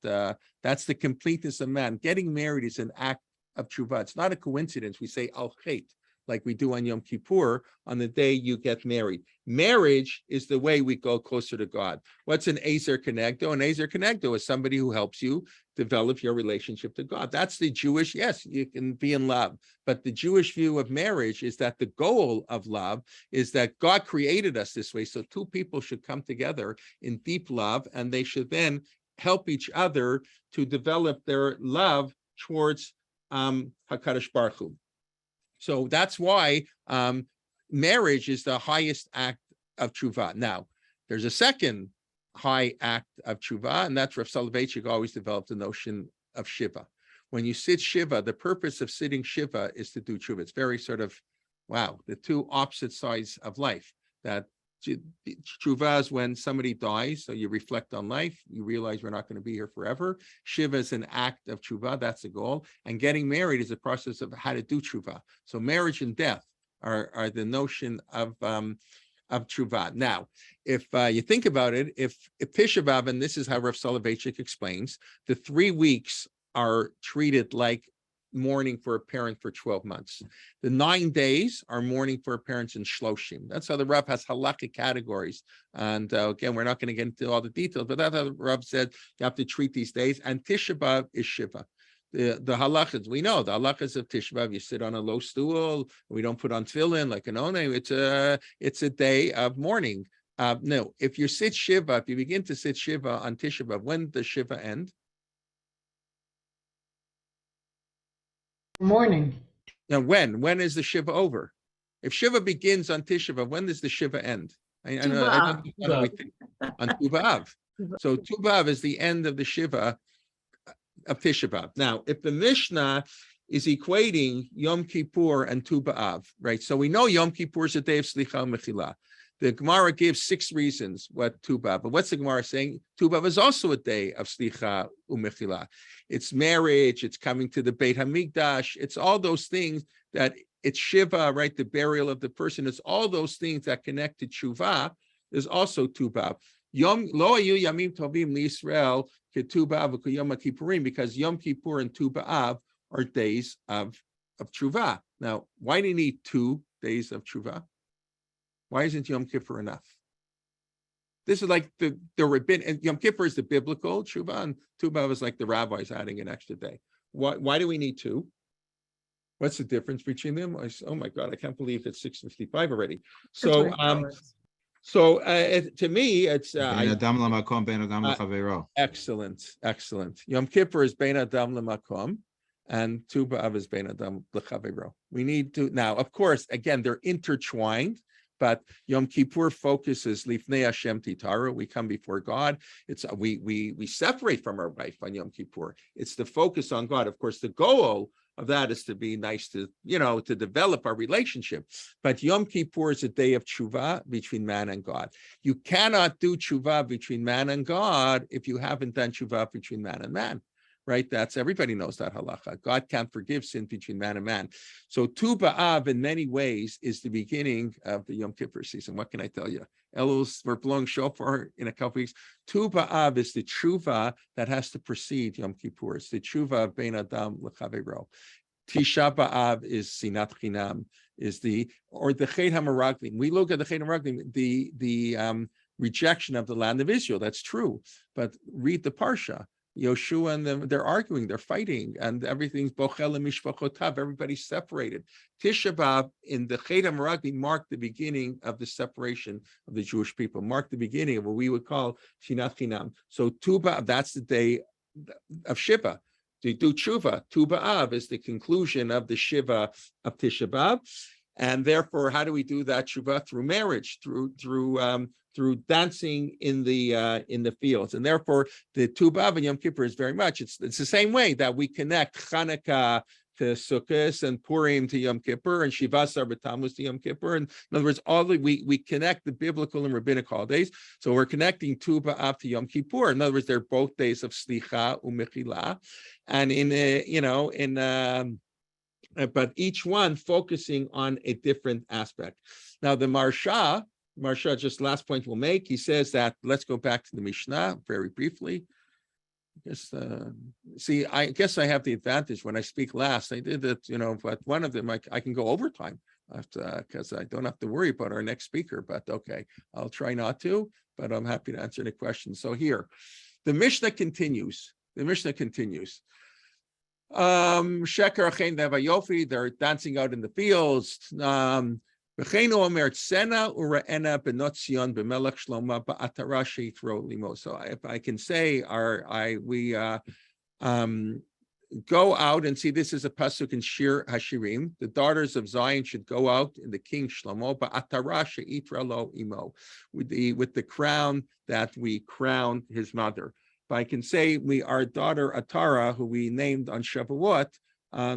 that's the completeness of man. Getting married is an act of tshuva. It's not a coincidence. We say al chet, like we do on Yom Kippur, on the day you get married. Marriage is the way we go closer to God. What's an Ezer Kenegdo? An Ezer Kenegdo is somebody who helps you develop your relationship to God. That's the Jewish, yes, you can be in love, but the Jewish view of marriage is that the goal of love is that God created us this way, so two people should come together in deep love, and they should then help each other to develop their love towards HaKadosh Baruch Hu. So that's why marriage is the highest act of tshuva. Now, there's a second high act of tshuva, and that's Rav Soloveitchik always developed the notion of shiva. When you sit shiva, the purpose of sitting shiva is to do tshuva. It's very sort of, wow, the two opposite sides of life. That tshuva is when somebody dies, so you reflect on life, you realize we're not going to be here forever. Shiva is an act of tshuva, that's the goal. And getting married is a process of how to do tshuva. So marriage and death are the notion of tshuva. Now, if you think about it, if Tisha B'Av, and this is how Rav Soloveitchik explains, the 3 weeks are treated like mourning for a parent for 12 months. The 9 days are mourning for a parent in Shloshim. That's how the Rav has halakhic categories. And again, we're not going to get into all the details, but that's how the Rav said you have to treat these days. And Tisha B'Av is Shiva. The halachas, we know the halachas of Tisha B'Av, you sit on a low stool, we don't put on tefillin like an one. It's a day of mourning. No, if you sit Shiva, if you begin to sit Shiva on Tisha B'Av, when does Shiva end? Morning. Now, when is the Shiva over? If Shiva begins on Tisha B'Av, when does the Shiva end? I know we think on Tu B'Av. So Tu B'Av is the end of the Shiva of Tisha B'Av. Now, if the Mishnah is equating Yom Kippur and Tu B'Av, right? So we know Yom Kippur is a day of Slicha and Mechila. The Gemara gives 6 reasons what Tu B'Av, but what's the Gemara saying? Tu B'Av is also a day of Slicha Umechila. It's marriage, it's coming to the Beit HaMikdash, it's all those things that it's Shiva, right? The burial of the person. It's all those things that connect to Tshuva. There's also Tu B'Av. Yom Lo Ayu Yamim Tovim LiYisrael Ketu B'Av V'Yom Kippurim, because Yom Kippur and Tu B'Av are days of Tshuva. Now, why do you need 2 days of Tshuva? Why isn't Yom Kippur enough? This is like the rabbin, and Yom Kippur is the biblical Tshuva, and Tu B'Av is like the rabbis adding an extra day. Why do we need 2? What's the difference between them? Oh my God, I can't believe it's 6:55 already. So, to me, it's excellent. Yom Kippur is Bein Adam L'Makom, and Tu B'Av is Bein Adam L'Chavero. We need to now, of course, again, they're intertwined, but Yom Kippur focuses Lifnei Hashem Titaru. We come before God. It's we separate from our wife on Yom Kippur. It's the focus on God. Of course, the goal of that is to be nice to, to develop our relationship. But Yom Kippur is a day of tshuva between man and God. You cannot do tshuva between man and God if you haven't done tshuva between man and man, right? Everybody knows that halacha. God can't forgive sin between man and man. So Tu B'Av in many ways is the beginning of the Yom Kippur season. What can I tell you? Elul, we're blowing shofar in a couple weeks. Tu B'Av is the tshuva that has to precede Yom Kippur. It's the tshuva of Bein Adam L'Chavero. Tisha B'Av is Sinat Chinam, the Chet HaMeraglim. We look at the Chet HaMeraglim, the rejection of the land of Israel. That's true. But read the Parsha. Yoshua and them, they're arguing, they're fighting, and everything's bochel and mishpachotav, everybody's separated. Tisha B'Av in the Chet HaMeraglim marked the beginning of the separation of the Jewish people, marked the beginning of what we would call Shinat Chinam. So Tu B'Av, that's the day of Shiva. To do tshuva, Tu B'Av is the conclusion of the Shiva of Tisha B'Av. And therefore, how do we do that tshuva? Through marriage, through dancing in the fields. And therefore, the Tu B'Av and Yom Kippur is very much, it's the same way that we connect Chanukah to Sukkot and Purim to Yom Kippur and Shiva Asar B'Tammuz to Yom Kippur. And in other words, we connect the biblical and rabbinic holidays. So we're connecting Tu B'Av to Yom Kippur. In other words, they're both days of Slicha u'Mechila. And but each one focusing on a different aspect. Now, the Marsha, just last point we'll make, he says that, let's go back to the Mishnah very briefly. I guess I have the advantage when I speak last. I did it, but one of them, I can go overtime because I don't have to worry about our next speaker, but okay, I'll try not to, but I'm happy to answer any questions. So here, the Mishnah continues. Sheker Achein Nevayofi, they're dancing out in the fields. So if I can say, we go out and see, this is a pasuk in Shir Hashirim. The daughters of Zion should go out in the king Shlomo, with the crown that we crown his mother. I can say our daughter Atara, who we named on Shavuot,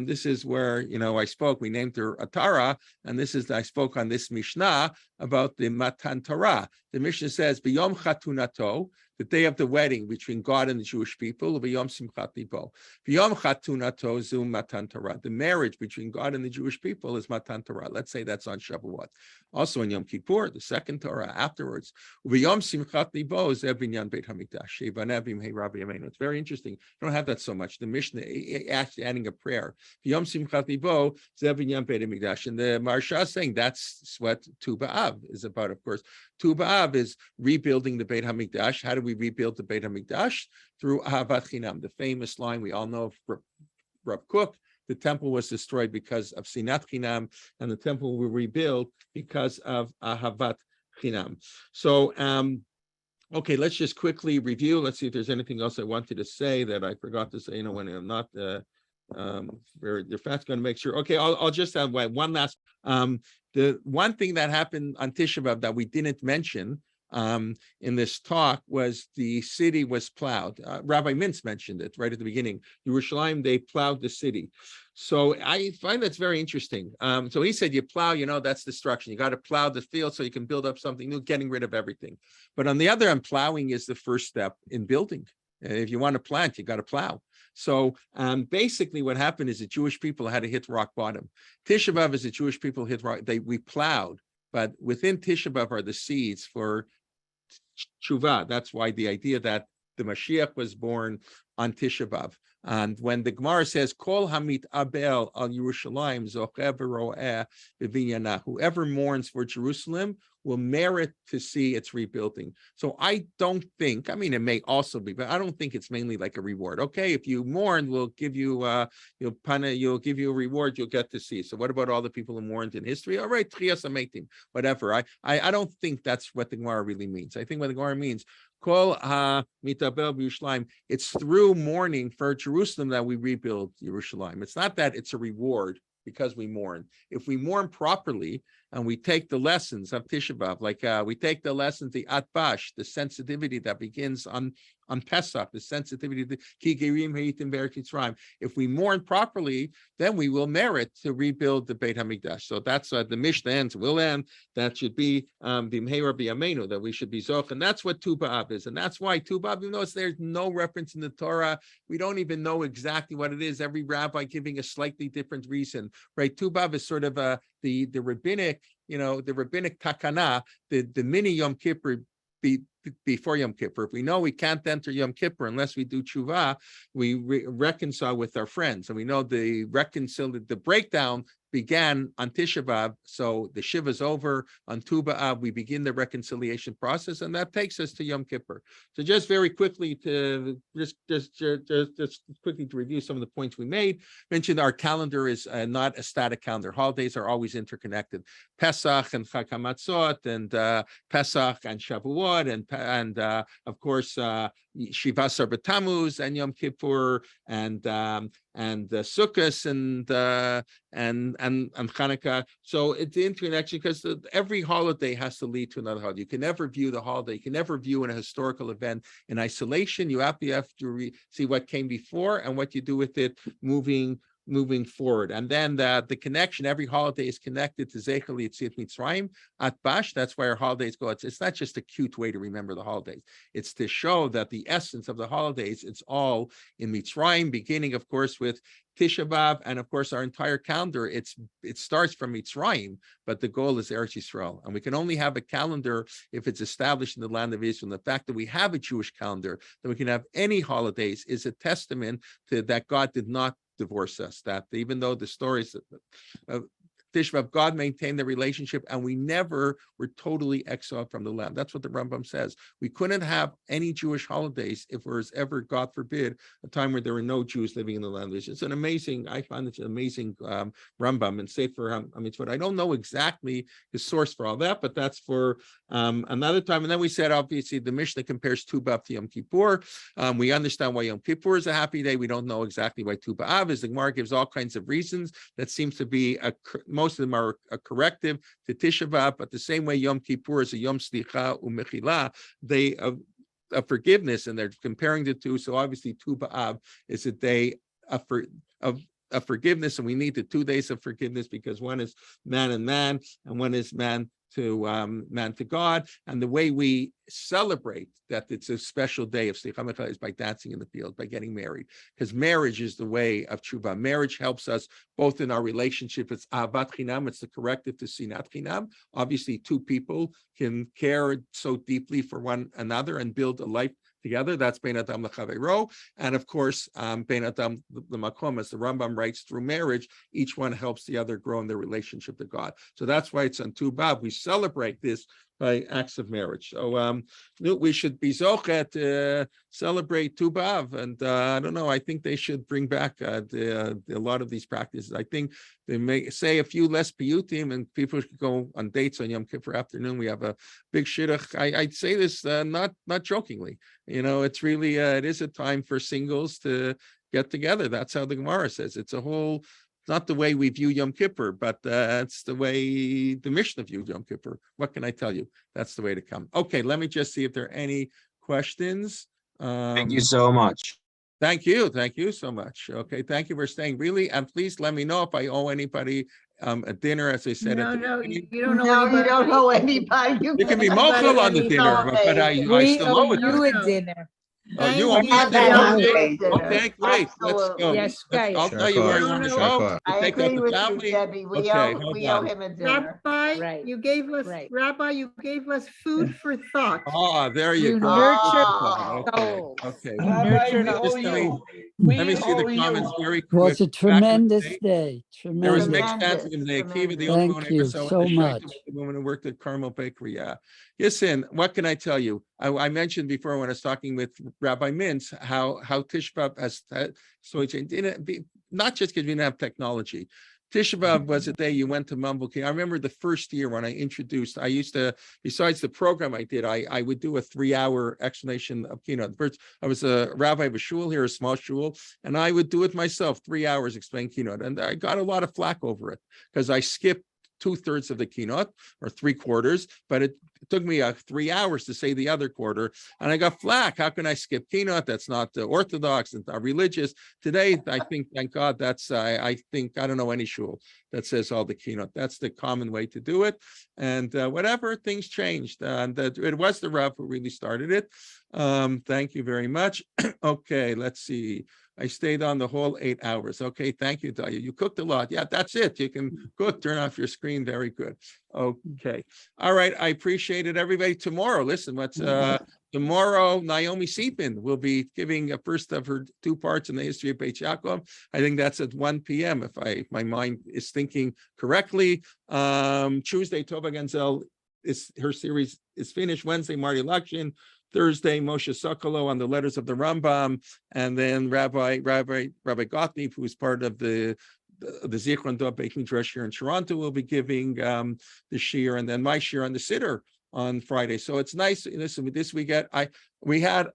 this is where, I spoke, we named her Atara, and I spoke on this Mishnah about the Matan Torah. The Mishnah says, B'yom Chatunato, the day of the wedding between God and the Jewish people, B'yom Simchat Libo. B'yom Chatunato zu Matan Torah. The marriage between God and the Jewish people is Matan Torah. Let's say that's on Shavuot. Also in Yom Kippur, the second Torah afterwards. B'yom Simchat Libo is Binyan Beit HaMikdash. Shevanevim Hey Rabbi Yameinu. It's very interesting. I don't have that so much. The Mishnah actually adding a prayer. B'yom Simchat Libo is Binyan Beit HaMikdash. And the Marsha is saying that's what Tu B'Av is about, of course. Tu B'Av is rebuilding the Beit HaMikdash. How do we rebuild the Beit HaMikdash? Through Ahavat Chinam, the famous line we all know of Rav Kook. The temple was destroyed because of Sinat Chinam, and the temple will rebuild because of Ahavat Chinam. So, okay, let's just quickly review. Let's see if there's anything else I wanted to say that I forgot to say. When I'm not very fast, going to make sure. Okay, I'll just have one last. The one thing that happened on Tisha B'Av that we didn't mention in this talk was the city was plowed. Rabbi Mintz mentioned it right at the beginning. Yerushalayim, they plowed the city. So I find that's very interesting. So he said, you plow, that's destruction. You got to plow the field so you can build up something new, getting rid of everything. But on the other hand, plowing is the first step in building. If you want to plant, you got to plow. So basically what happened is the Jewish people had to hit rock bottom. Tisha B'Av is the Jewish people hit rock, we plowed, but within Tisha B'Av are the seeds for tshuva. That's why the idea that the Mashiach was born on Tisha B'Av. And when the Gemara says, Kol Hamit Abel al Yerushalayim Zocheh v'ro'eh b'vinyana, whoever mourns for Jerusalem will merit to see its rebuilding. So I don't think, it may also be, but I don't think it's mainly like a reward. Okay, if you mourn, we'll give you you'll give you a reward, you'll get to see. So what about all the people who mourned in history? All right, Tchias HaMeitim, whatever. I don't think that's what the Gemara really means. I think what the Gemara means, Kol ha-mitabel b'Yerushalayim, it's through mourning for Jerusalem that we rebuild Yerushalayim. It's not that it's a reward because we mourn. If we mourn properly, and we take the lessons of Tisha B'Av, like we take the lessons, the atbash, the sensitivity that begins on Pesach, the sensitivity of the Ki Gerim Ha'itim Be'eretz Mitzrayim. If we mourn properly, then we will merit to rebuild the Beit HaMikdash. So that's the Mishnah ends, will end. That should be B'mheira B'yameinu, that we should be Zoch. And that's what Tu B'Av is. And that's why Tu B'Av, even though there's no reference in the Torah, we don't even know exactly what it is. Every rabbi giving a slightly different reason, right? Tu B'Av is sort of the rabbinic, the rabbinic takana, the mini Yom Kippur before Yom Kippur. If we know we can't enter Yom Kippur unless we do tshuva, we reconcile with our friends. And we know the breakdown began on Tisha B'Av, so the Shiva is over. On Tu B'Av, we begin the reconciliation process, and that takes us to Yom Kippur. So just very quickly to quickly to review some of the points we mentioned our calendar is not a static calendar. Holidays are always interconnected. Pesach and Chag HaMatzot, and Pesach and Shavuot, and of course Shiva Asar B'Tammuz and Yom Kippur, and Sukkot and Hanukkah. So it's the interconnection, because every holiday has to lead to another holiday. You can never view the holiday, you can never view a historical event in isolation. You have to see what came before and what you do with it moving forward. And then the connection, every holiday is connected to Zeichel Yetziat Mitzrayim, Atbash. That's why our holidays go. It's not just a cute way to remember the holidays. It's to show that the essence of the holidays, it's all in Mitzrayim, beginning, of course, with Tisha B'Av, and of course our entire calendar, it starts from Mitzrayim, but the goal is Eretz Yisrael. And we can only have a calendar if it's established in the land of Israel. And the fact that we have a Jewish calendar, that we can have any holidays, is a testament to that God did not divorce us, that even though the stories of Tisha B'Av, God maintained the relationship, and we never were totally exiled from the land. That's what the Rambam says. We couldn't have any Jewish holidays if there was ever, God forbid, a time where there were no Jews living in the land. It's an amazing, I find it's an amazing Rambam and Sefer HaMitzvot. I don't know exactly the source for all that, but that's for another time. And then we said, obviously, the Mishnah compares Tu B'Av to Yom Kippur. We understand why Yom Kippur is a happy day. We don't know exactly why Tu B'Av is. The Gemara gives all kinds of reasons. That seems to be most of them are a corrective to Tisha B'Av, but the same way Yom Kippur is a Yom Slicha u'Mechila, they of forgiveness, and they're comparing the two. So obviously Tu B'Av is a day of forgiveness, and we need the 2 days of forgiveness, because one is man and man, and one is man to God. And the way we celebrate that it's a special day of Slicha Mechila is by dancing in the field, by getting married, because marriage is the way of tshuva. Marriage helps us both in our relationship. It's ahavat chinam, it's the corrective to sinat chinam. Obviously, two people can care so deeply for one another and build a life together. That's Bein Adam L'Chaveiro. And of course, Bein Adam L'Makom, as the Rambam writes, through marriage, each one helps the other grow in their relationship to God. So that's why it's on Tu B'Av. We celebrate this by acts of marriage. So we should be zochet to celebrate Tu B'Av. And I don't know, I think they should bring back a lot of these practices. I think they may say a few less piyutim, and people should go on dates on Yom Kippur afternoon. We have a big shidduch. I'd say this not jokingly. It's really it is a time for singles to get together. That's how the Gemara says. It's not the way we view Yom Kippur, but it's the way the Mishnah viewed Yom Kippur. What can I tell you? That's the way to come. Okay, let me just see if there are any questions. Thank you so much. Thank you so much. Okay, thank you for staying. Really, and please let me know if I owe anybody a dinner, as I said. No, you don't know No, you anybody. don't know anybody. You can be mochel on the dinner, but I still owe it. You a dinner. Oh, you Thank owe me a Have dinner. that Okay, dinner. okay, great. Let's go. Yes, guys. I'll tell you where I want to go. I Take out agree the with you, family. Debbie. We Okay, owe hold we owe on. him a dinner. Rabbi, Right. you gave us, Right. Rabbi, you gave us food for thought. Oh, there you You go. nurtured Okay, souls. okay. Rabbi, we Nurtured owe Just you. let me see the comments very quick. It was a Back in the tremendous day, day. There was Tremendous. mixed answers in the Akiva, the tremendous. only Thank one I you ever saw so was the much. woman who worked at Carmel Bakery. Yeah. Listen, what can I tell you? I mentioned before when I was talking with Rabbi Mintz how Tisha B'Av has so it didn't be not just because we didn't have technology. Tisha B'Av was a day you went to Mumble King. I remember the first year when I introduced, I used to, besides the program I did, I would do a 3-hour explanation of keynote. First, I was a rabbi of a shul here, a small shul, and I would do it myself, 3 hours explain keynote. And I got a lot of flack over it because I skipped 2/3 of the keynote, or 3/4, but it took me 3 hours to say the other quarter, and I got flack. How can I skip keynote? That's not orthodox, it's not religious. Today, I think, thank God, that's I think I don't know any shul that says all the keynote. That's the common way to do it. And whatever, things changed, and it was the Rav who really started it. Thank you very much. Okay, let's see. I stayed on the whole 8 hours. Okay, thank you, Daya. You cooked a lot. Yeah, that's it. You can cook, turn off your screen. Very good. Okay. All right. I appreciate it, everybody. Tomorrow, listen, tomorrow, Naomi Seepin will be giving a first of her 2 parts in the history of Beit Yaakov. I think that's at 1 p.m. if my mind is thinking correctly. Tuesday, Tova Genzel, her series is finished. Wednesday, Marty Lakshin. Thursday, Moshe Sokolow on the letters of the Rambam, and then Rabbi Gottlieb, who is part of the Zichron Dov Beit Midrash here in Toronto, will be giving the shir, and then my shir on the Siddur on Friday. So it's nice. Listen, with this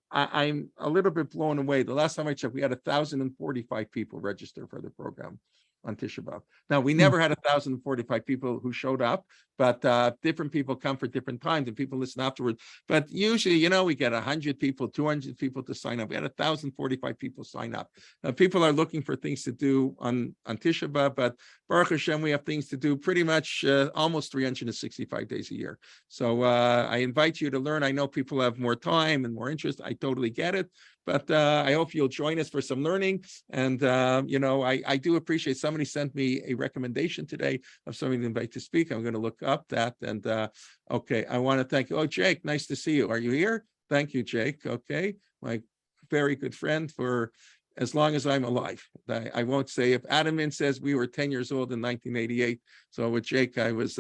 I'm a little bit blown away. The last time I checked, we had 1,045 people register for the program on Tisha B'Av. Now, we never had 1,045 people who showed up, but different people come for different times and people listen afterwards. But usually, we get 100 people, 200 people to sign up. We had 1,045 people sign up. People are looking for things to do on Tisha B'Av, but Baruch Hashem, we have things to do pretty much almost 365 days a year. So I invite you to learn. I know people have more time and more interest. I totally get it. But I hope you'll join us for some learning. And, I do appreciate somebody sent me a recommendation today of somebody to invite to speak. I'm going to look up that. And okay, I want to thank you. Oh, Jake, nice to see you. Are you here? Thank you, Jake. Okay, my very good friend for as long as I'm alive. I won't say if Adamin says we were 10 years old in 1988. So with Jake, I was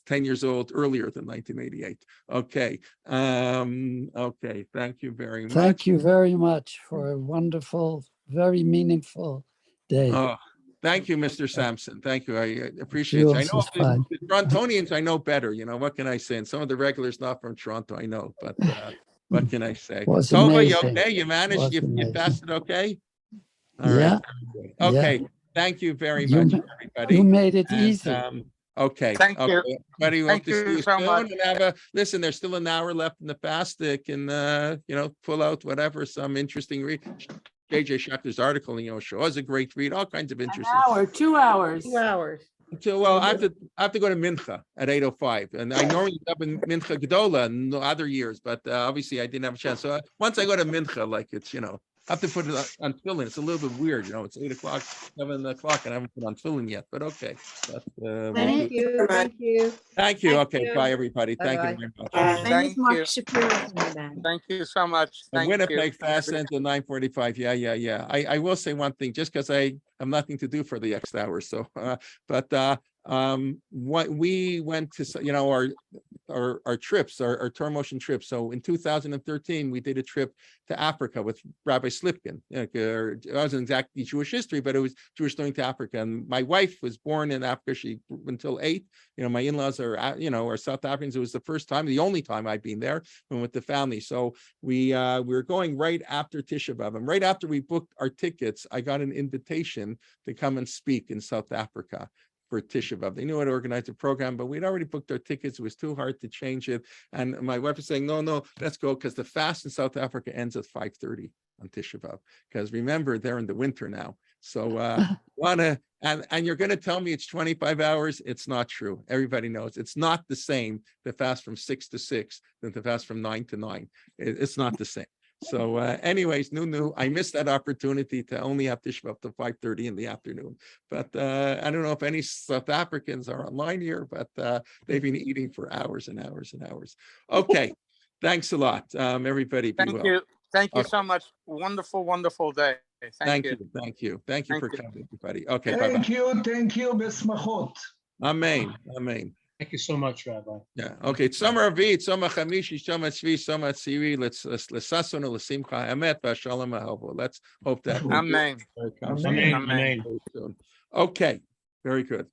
10 years old earlier than 1988. Okay. Okay. Thank you very much. Thank you very much for a wonderful, very meaningful day. Oh, thank you, Mr. Sampson. Thank you. I appreciate it. I know the Torontonians I know better. What can I say? And some of the regulars not from Toronto, I know, but what can I say? Tova, you okay? You managed? You passed it okay? All right. Okay. Yeah. Thank you very much, everybody. You made it easy. Okay. Thank you. Everybody, Thank you so much. And listen, there's still an hour left in the fast. They can, pull out whatever, some interesting read. JJ Schachter's article in Yoshua is a great read. All kinds of interesting. An hour, 2 hours. 2 hours. So, well, I have to go to Mincha at 8:05, and I normally up in Mincha Gedola in other years, but obviously I didn't have a chance. So once I go to Mincha, like it's I have to put it on tefillin. It's a little bit weird, it's 8 o'clock, 7 o'clock, and I haven't put on tefillin yet. But okay. Thank you. Thank you. Thank you. Okay, bye everybody. Thank you very much. Thank you. Thank you so much. Winnipeg fast ends at 9:45. Yeah. I will say one thing, just because I have nothing to do for the next hour. So, what we went to, our trips, our Torah motion trips. So in 2013, we did a trip to Africa with Rabbi Slipkin. It wasn't exactly Jewish history, but it was Jewish going to Africa. And my wife was born in Africa. She grew until 8. My in-laws are South Africans. It was the first time, the only time I'd been there, and with the family. So we were going right after Tisha B'Av, and right after we booked our tickets, I got an invitation to come and speak in South Africa for Tisha B'Av. They knew how to organize a program, but we'd already booked our tickets. It was too hard to change it. And my wife was saying, no, let's go, because the fast in South Africa ends at 5:30 on Tisha B'Av. Because remember, they're in the winter now. So and you're going to tell me it's 25 hours. It's not true. Everybody knows it's not the same to fast from 6 to 6 than to fast from 9 to 9. It's not the same. So anyways, I missed that opportunity to only have Tisha B'Av to 5:30 in the afternoon. But I don't know if any South Africans are online here, but they've been eating for hours and hours and hours. Okay, thanks a lot, everybody. Thank you. Thank you so much. Wonderful, wonderful day. Thank you. Thank you for coming, everybody. Okay, thank you. Besmachot. Amen. Thank you so much, Rabbi. Yeah. Okay. Tzomar Avit, Tzomar Chamishi, Tzomar Tzvi, Tzomar Tziri. Let's l'simcha emet v'shalom ha'havo. Let's hope that. Amen. Amen. Okay. Very good.